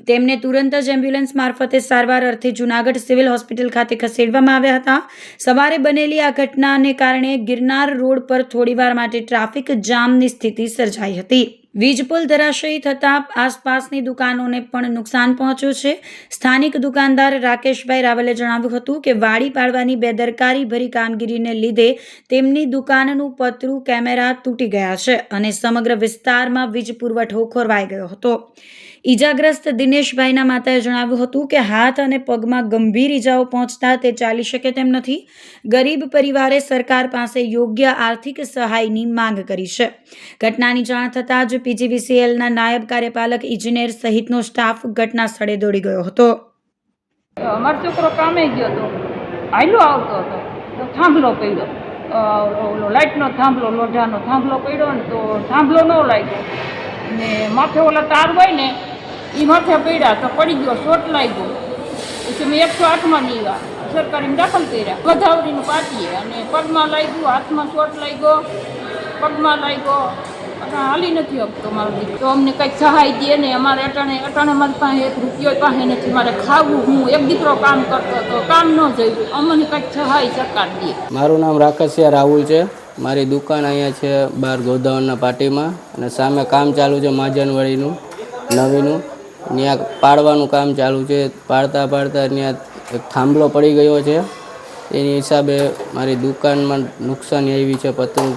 તેમને તુરંત જ એમ્બ્યુલન્સ મારફતે સારવાર અર્થે જૂનાગઢ સિવિલ હોસ્પિટલ ખાતે ખસેડવામાં આવ્યા હતા. સવારે બનેલી આ ઘટનાને કારણે ગિરનાર રોડ પર થોડીવાર માટે ટ્રાફિક જામની સ્થિતિ સર્જાઈ હતી. વીજપોલ ધરાશયી થતાં આસપાસની દુકાનોને પણ નુકસાન પહોંચ્યું છે. સ્થાનિક દુકાનદાર રાકેશભાઈ રાવલે જણાવ્યું હતું કે વાડી પાડવાની બેદરકારી ભરી કામગીરીને લીધે તેમની દુકાનનું પતરું કેમેરા તૂટી ગયા છે અને સમગ્ર વિસ્તારમાં વીજ પુરવઠો ખોરવાઈ ગયો હતો. ઈજાગ્રસ્ત દિનેશભાઈના માતાએ જણાવ્યું હતું કે હાથ અને પગમાં ગંભીર ઈજાઓ પહોંચતા તે ચાલી શકે તેમ નથી. ગરીબ પરિવારે સરકાર પાસે યોગ્ય આર્થિક સહાયની માંગ કરી છે. ઘટનાની જાણ થતાં જ પીજીવીસીએલના નાયબ કાર્યપાલક ઇજનેર સહિતનો સ્ટાફ ઘટના સ્થળે દોડી ગયો હતો. અમારો છોકરો કામે ગયો હતો, હાલો આવતો હતો તો થાંભલો પડ્યો, લાઇટનો થાંભલો, લોઢાનો થાંભલો પડ્યો ને તો થાંભલો ન લાગ્યો ને માથે ઓલા તાર હોય ને એ માથે પડ્યા તો પડી ગયો, શોટ લાગ્યો. પછી મેં 108માં નીવા સરકારીમાં દાખલ કર્યા, ગોધાવરીનું પાટીએ, અને પગમાં લાગ્યું, હાથમાં શોટ લાગ્યો પગમાં લાગ્યો અને હાલી નથી શકતો મારો દીકરો. તો અમને કંઈક સહાય દે ને. અમારે અટાણે મારી પાસે 1 રૂપિયો પાસે નથી. મારે ખાવું હું. એક દીકરો કામ કરતો હતો, કામ ન જોયું. અમને કંઈક સહાય સરકાર દે. મારું નામ રાકેશિયા રાહુલ છે. મારી દુકાન અહીંયા છે બહાર ગોદાવરના પાટીમાં, અને સામે કામ ચાલુ છે મહાજનવાડીનું નવીનું. ત્યાં પાડવાનું કામ ચાલુ છે. પાડતા ત્યાં એક થાંભલો પડી ગયો છે. એની હિસાબે મારી દુકાનમાં નુકસાની આવી છે. પતંગ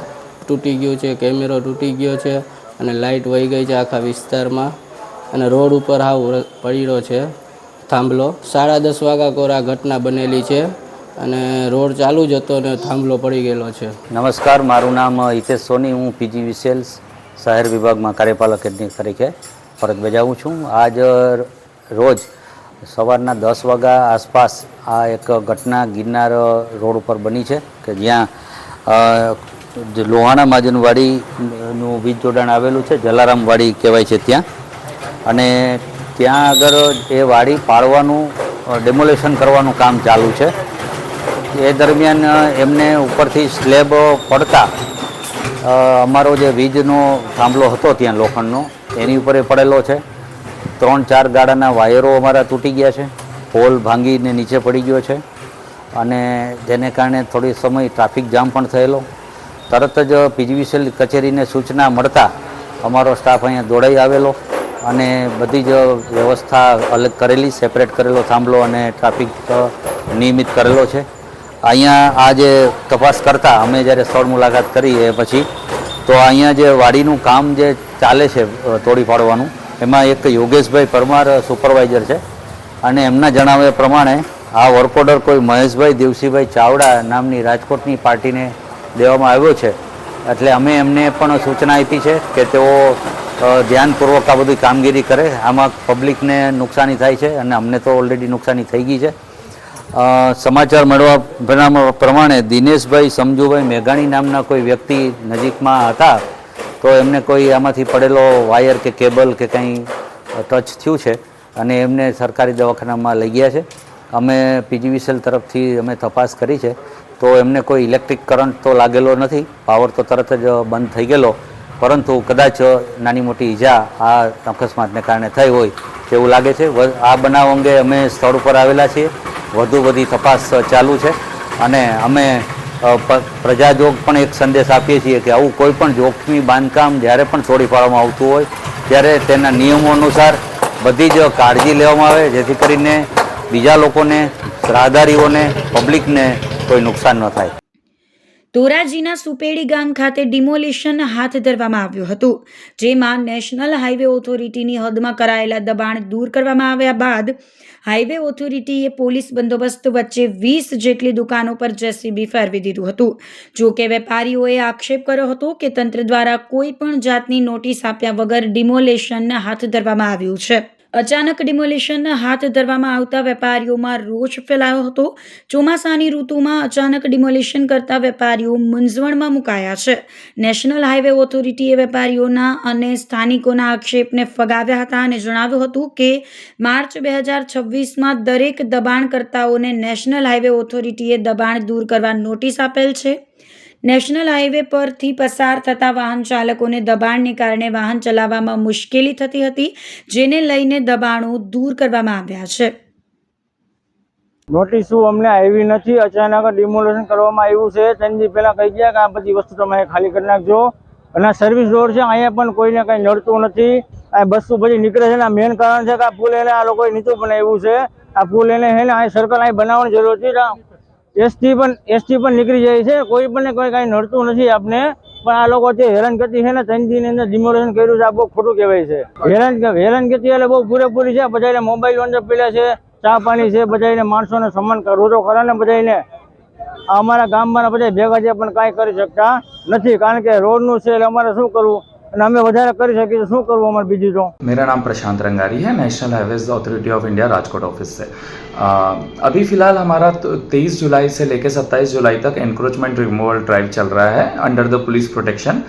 તૂટી ગયું છે, કેમેરો તૂટી ગયો છે, અને લાઇટ વહી ગઈ છે આખા વિસ્તારમાં. અને રોડ ઉપર હાવ પડ્યો છે થાંભલો. 10:30 વાગ્યા કોર આ ઘટના બનેલી છે, અને રોડ ચાલુ જ હતો ને થાંભલો પડી ગયેલો છે. નમસ્કાર, મારું નામ હિતેશ સોની. હું PGVCL શહેર વિભાગમાં કાર્યપાલક એજન્ટ તરીકે ફરજ બજાવું છું. આજ રોજ સવારના 10 વાગ્યા આસપાસ આ એક ઘટના ગિરનાર રોડ ઉપર બની છે કે જ્યાં લોહાણા મહાજનવાડીનું વીજ જોડાણ આવેલું છે, જલારામવાડી કહેવાય છે ત્યાં. અને ત્યાં આગળ એ વાડી પાડવાનું ડેમોલેશન કરવાનું કામ ચાલુ છે. એ દરમિયાન એમને ઉપરથી સ્લેબ પડતા અમારો જે વીજનો થાંભલો હતો ત્યાં લોખંડનો એની ઉપર એ પડેલો છે. 3-4 ગાડાના વાયરો અમારા તૂટી ગયા છે. પોલ ભાંગીને નીચે પડી ગયો છે, અને જેને કારણે થોડી સમય ટ્રાફિક જામ પણ થયેલો. તરત જ PGVCL કચેરીને સૂચના મળતા અમારો સ્ટાફ અહીંયા દોડાઈ આવેલો અને બધી જ વ્યવસ્થા અલગ કરેલી, સેપરેટ કરેલો થાંભલો અને ટ્રાફિક નિયમિત કરેલો છે. અહીંયા આ જે તપાસ કરતા અમે જ્યારે સ્થળ મુલાકાત કરી એ પછી તો અહીંયા જે વાડીનું કામ જે ચાલે છે તોડી પાડવાનું, એમાં એક યોગેશભાઈ પરમાર સુપરવાઇઝર છે, અને એમના જણાવ્યા પ્રમાણે આ વર્ક ઓર્ડર કોઈ મહેશભાઈ દેવસીભાઈ ચાવડા નામની રાજકોટની પાર્ટીને દેવામાં આવ્યો છે. એટલે અમે એમને પણ સૂચના આપી છે કે તેઓ ધ્યાનપૂર્વક આ બધી કામગીરી કરે. આમાં પબ્લિકને નુકસાની થાય છે, અને અમને તો ઓલરેડી નુકસાની થઈ ગઈ છે. સમાચાર મળવા પ્રમાણે દિનેશભાઈ સમજુભાઈ મેઘાણી નામના કોઈ વ્યક્તિ નજીકમાં હતા, તો એમને કોઈ આમાંથી પડેલો વાયર કે કેબલ કે કંઈ ટચ થયું છે, અને એમને સરકારી દવાખાનામાં લઈ ગયા છે. અમે PGVCL તરફથી અમે તપાસ કરી છે, તો એમને કોઈ ઇલેક્ટ્રિક કરંટ તો લાગેલો નથી. પાવર તો તરત જ બંધ થઈ ગયેલો, પરંતુ કદાચ નાની મોટી ઈજા આ અકસ્માતને કારણે થઈ હોય તેવું લાગે છે. આ બનાવ અંગે અમે સ્થળ ઉપર આવેલા છીએ. વધુ બધી તપાસ ચાલુ છે, અને અમે પ્રજાજોગ પણ એક સંદેશ આપીએ છીએ કે આવું કોઈ પણ જોખમી બાંધકામ જ્યારે પણ તોડી પાડવામાં આવતું હોય ત્યારે તેના નિયમો અનુસાર બધી જ કાળજી લેવામાં આવે, જેથી કરીને બીજા લોકોને, રાહદારીઓને, પબ્લિકને કોઈ નુકસાન ન થાય. ધોરાજીના સુપેડી ગામ ખાતે ડિમોલિશન હાથ ધરવામાં આવ્યું હતું, જેમાં નેશનલ હાઈવે ઓથોરિટીની હદમાં કરાયેલા દબાણ દૂર કરવામાં આવ્યા બાદ હાઈવે ઓથોરિટીએ પોલીસ બંદોબસ્ત વચ્ચે 20 જેટલી દુકાનો પર JCB ફેરવી દીધું હતું. જો કે વેપારીઓએ આક્ષેપ કર્યો હતો કે તંત્ર દ્વારા કોઈ પણ જાતની નોટિસ આપ્યા વગર ડિમોલિશન હાથ ધરવામાં આવ્યું છે. અચાનક ડિમોલિશન હાથ ધરવામાં આવતા વેપારીઓમાં રોષ ફેલાયો હતો. ચોમાસાની ઋતુમાં અચાનક ડિમોલિશન કરતા વેપારીઓ મૂંઝવણમાં મુકાયા છે. નેશનલ હાઈવે ઓથોરિટીએ વેપારીઓના અને સ્થાનિકોના આક્ષેપને ફગાવ્યા હતા અને જણાવ્યું હતું કે માર્ચ 2026માં દરેક દબાણકર્તાઓને નેશનલ હાઈવે ઓથોરિટીએ દબાણ દૂર કરવા નોટિસ આપેલ છે. નેશનલ હાઈવે પરથી પસાર થતા વાહન ચાલકોને દબાણને કારણે વાહન ચલાવવામાં મુશ્કેલી થતી હતી, જેને લઈને દબાણો દૂર કરવામાં આવ્યા છે. નોટિસો અમને આવી નથી. અચાનક ડિમોલેશન કરવામાં આવ્યું છે. ત્રણ પહેલા કહી ગયા કે આ બધી વસ્તુ તમે ખાલી કરી નાખજો, અને આ સર્વિસ રોડ છે, અહીંયા પણ કોઈને કંઈ નડતું નથી. આ બસો બધી નીકળે છે. આ મેઇન કારણ છે કે આ પુલ એને આ લોકોએ નીચું બનાવ્યું છે. આ પુલ એને હે ને અહીં સર્કલ અહીં બનાવવાની જરૂર હતી. એસટી પણ નીકળી જાય છે. કોઈ પણ કોઈ કાંઈ નડતું નથી આપને, પણ આ લોકો જે હેરાનગતિ છે ને 3 દિન અંદર ડિમોલેશન કર્યું છે, આ બહુ ખોટું કહેવાય છે. હેરાનગતિ એટલે બહુ પૂરેપૂરી છે. બધાને મોબાઈલ અંદર પેલા છે, ચા પાણી છે, બધાને માણસોને સન્માન રોજો ખરા ને બધાને. અમારા ગામમાં બધા ભેગા છે પણ કાંઈ કરી શકતા નથી, કારણ કે રોડનું છે એટલે અમારે શું કરવું, અને અમે વધારે કરી શકીએ તો શું કરવું અમારે બીજું તો. मेरा नाम प्रशांत रंगारी है, national highways authority of India Rajkot office से। अभी फ़िलहाल हमारा 23 जुलाई से लेकर 27 जुलाई तक एनक्रोचमेंट रिमूवल ड्राइव चल रहा है under the police protection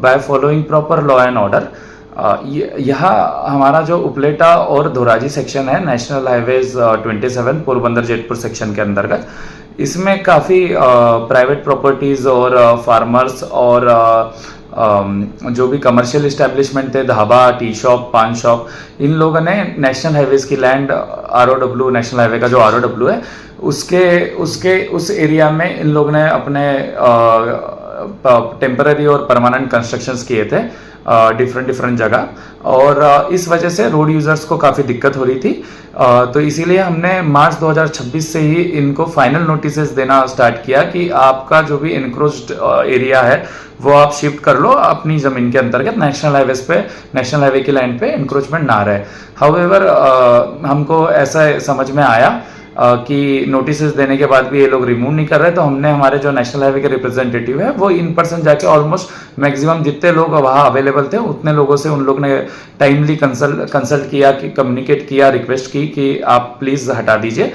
by following proper law and order. यहाँ हमारा जो उपलेटा और धोराजी सेक्शन है national highways 27 Porbandar Jetpur section के अंतर्गत, इसमें काफ़ी प्राइवेट प्रॉपर्टीज़ और फार्मर्स और जो भी कमर्शियल इस्टेब्लिशमेंट थे, ढाबा, टी शॉप, पान शॉप, इन लोगों ने नेशनल हाईवेज की लैंड ROW, नेशनल हाईवे का जो ROW है, उस एरिया में इन लोगों ने अपने टेम्पररी और परमानेंट कंस्ट्रक्शंस किए थे डिफरेंट जगह, और इस वजह से रोड यूजर्स को काफ़ी दिक्कत हो रही थी। तो इसीलिए हमने मार्च 2026 से ही इनको फाइनल नोटिसेस देना स्टार्ट किया कि आपका जो भी इनक्रोच्ड एरिया है वो आप शिफ्ट कर लो अपनी ज़मीन के अंतर्गत, नेशनल हाईवेज पे, नेशनल हाईवे की लाइन पे इंक्रोचमेंट ना रहे। हाउएवर हमको ऐसा समझ में आया कि नोटिसेस देने के बाद भी ये लोग रिमूव नहीं कर रहे, तो हमने हमारे जो नेशनल हाईवे के रिप्रेजेंटेटिव है वो इन पर्सन जाके ऑलमोस्ट मैक्सिमम जितने लोग वहाँ अवेलेबल थे उतने लोगों से उन लोग ने टाइमली कंसल्ट किया, कि कम्युनिकेट किया, रिक्वेस्ट की कि आप प्लीज़ हटा दीजिए।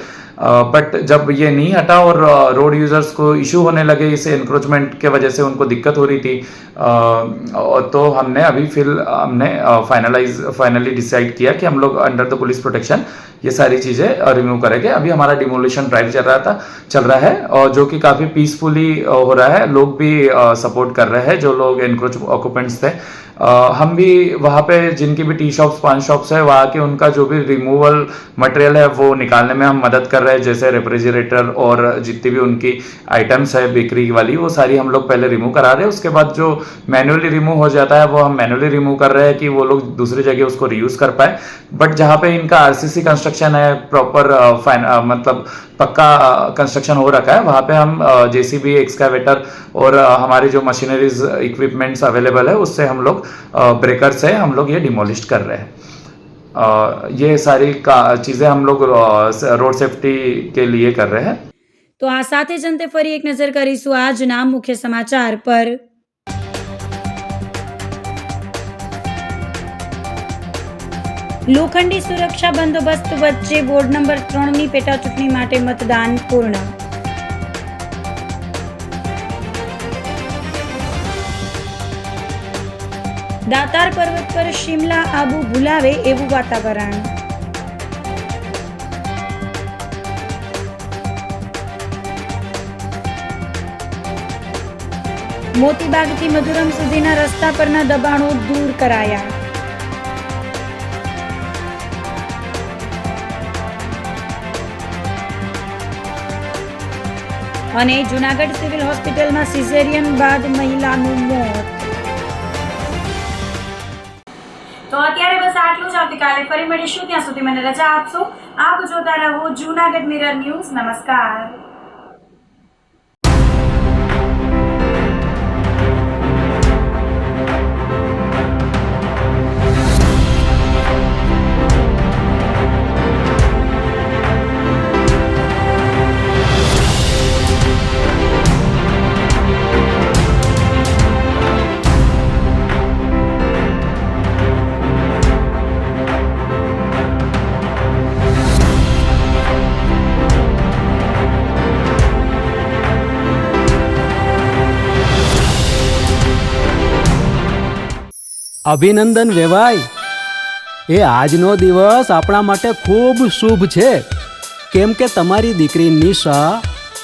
बट जब ये नहीं हटा और रोड यूजर्स को इशू होने लगे इसे इंक्रोचमेंट के वजह से, उनको दिक्कत हो रही थी, तो हमने फाइनली डिसाइड किया कि हम लोग अंडर द पुलिस प्रोटेक्शन ये सारी चीज़ें रिमूव करेंगे। अभी हमारा डिमोलिशन ड्राइव चल रहा है और जो कि काफ़ी पीसफुली हो रहा है, लोग भी सपोर्ट कर रहे हैं जो लोग एनक्रोच ऑक्यूपेंट्स थे। हम भी वहाँ पे जिनकी भी टी शॉप्स, पान शॉप्स है, वहाँ के उनका जो भी रिमूवल मटेरियल है वो निकालने में हम मदद कर रहे हैं, जैसे रेफ्रिजरेटर और जितनी भी उनकी आइटम्स है बेकरी वाली, वो सारी हम लोग पहले रिमूव करा रहे हैं। उसके बाद जो मैन्युअली रिमूव हो जाता है वो हम मैन्युअली रिमूव कर रहे हैं कि वो लोग दूसरी जगह उसको रीयूज कर पाए। बट जहाँ पे इनका RCC कंस्ट्रक्शन है, प्रॉपर मतलब पक्का कंस्ट्रक्शन हो रखा है, वहाँ पे हम JCB, एक्सकावेटर और हमारी जो मशीनरीज इक्विपमेंट्स अवेलेबल है उससे हम लोग ब्रेकर से हम लोग ये डिमोलिश कर रहे हैं। ये सारी चीज़ें हम लोग रोड सेफ्टी के लिए कर रहे हैं। તો આ સાથે જ અંતે ફરી એક નજર કરીશું આજના મુખ્ય સમાચાર પર। લોખંડી સુરક્ષા બંદોબસ્ત વચ્ચે વોર્ડ નંબર 3ની પેટા ચૂંટણી માટે મતદાન પૂર્ણ। દાતાર પર્વત પર શિમલા આબુ ભુલાવે એવું વાતાવરણ। મોતીબાગથી મધુરમ સુધીના રસ્તા પરના દબાણો દૂર કરાયા। અને જૂનાગઢ સિવિલ હોસ્પિટલમાં સિઝેરિયન બાદ મહિલાનું મોત। તો અત્યારે બસ આટલું જ। આવતીકાલે ફરી મળીશું, ત્યાં સુધી મને રજા આપશો। આપ જોતા રહો જૂનાગઢ મિરર ન્યૂઝ। નમસ્કાર। અભિનંદન વેવાય, એ આજનો દિવસ આપણા માટે ખૂબ શુભ છે, કેમ કે તમારી દીકરી નિશા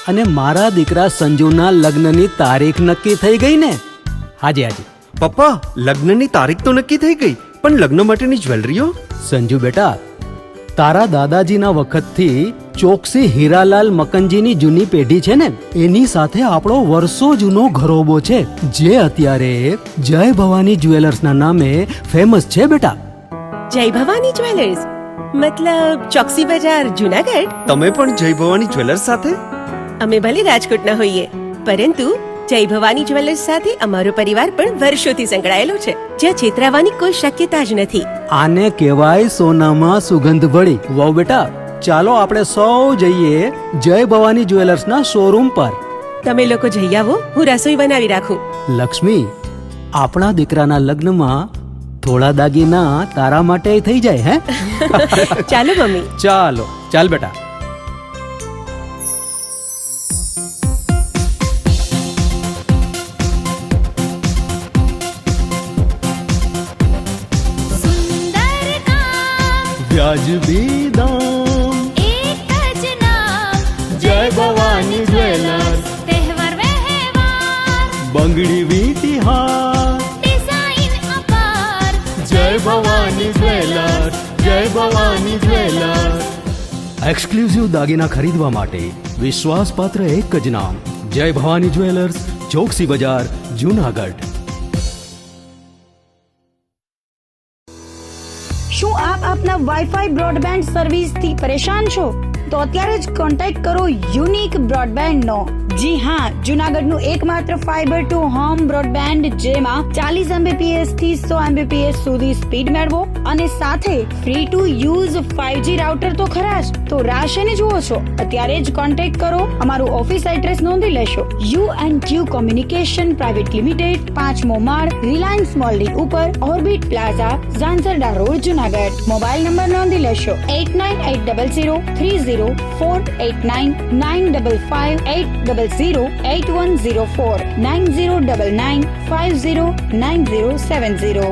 અને મારા દીકરા સંજુના લગ્નની તારીખ નક્કી થઈ ગઈ ને। હાજી હાજી પપ્પા, લગ્નની તારીખ તો નક્કી થઈ ગઈ, પણ લગ્ન માટેની જ્વેલરીઓ? સંજુ બેટા, તારા દાદાજીના વખતથી ચોકસી હીરાલાલ મકનજીની જૂની પેઢી છે ને, એની સાથે આપણો વર્ષો જૂનો ઘરોબો છે, જે અત્યારે જય ભવાની જ્વેલર્સના નામે ફેમસ છે બેટા। જય ભવાની જ્વેલર્સ મતલબ ચોકસી બજાર જૂનાગઢ? તમે પણ જય ભવાની જ્વેલર્સ સાથે? અમે ભલે રાજકોટના હોઈએ, પરંતુ જય ભવાની જ્વેલર્સ સાથે અમારો પરિવાર પણ વર્ષોથી સંકળાયેલો છે, જ્યાં છેતરાવાની કોઈ શક્યતા જ નથી। આને કહેવાય સોનામાં સુગંધ ભળી। વાવ બેટા, ચાલો આપણે સૌ જઈએ જય ભવાની જ્વેલર્સના શોરૂમ પર। તમે લોકો જઈ આવો, હું રસોઈ બનાવી રાખું। લક્ષ્મી, આપણા દીકરાના લગ્નમાં થોડા દાગીના તારા માટે થઈ જાય હે? ચાલો મમ્મી। ચાલો ચાલ બેટા। વ્યાજબી દામ, એક જ નામ, જય ભવાની ભવાની જ્વેલર્સ, જય ભવાની જ્વેલર્સ. એક્સક્લુઝિવ દાગીના ખરીદવા માટે વિશ્વાસપાત્ર એક જ નામ, જય ભવાની જ્વેલર્સ, ચોકસી બજાર, જુનાગઢ. શું આપ આપના વાઈફાઈ બ્રોડબેન્ડ સર્વિસથી પરેશાન છો? તો અત્યારે જ કોન્ટેક્ટ કરો યુનિક બ્રોડબેન્ડ નો. જી હા, જુનાગઢનું એકમાત્ર ફાઈબર ટુ હોમ બ્રોડબેન્ડ જેમાં 40 Mbps થી 100 Mbps સુધી સ્પીડ મેળવો અને સાથે free to use 5G router તો ખરા જ. તો રાહ શેની જુઓ છો? અત્યારે જ કોન્ટેક્ટ કરો. અમારું ઓફિસ એડ્રેસ નોંધી લેશો. U&Q કોમ્યુનિકેશન પ્રાઇવેટ લિમિટેડ, 5મો માળ, રિલાયન્સ મોલની ઉપર, orbit plaza, Zanzarda road, Junagadh. Mobile number નોંધી લેશો 8980030489 955 800 8104 9099 509070.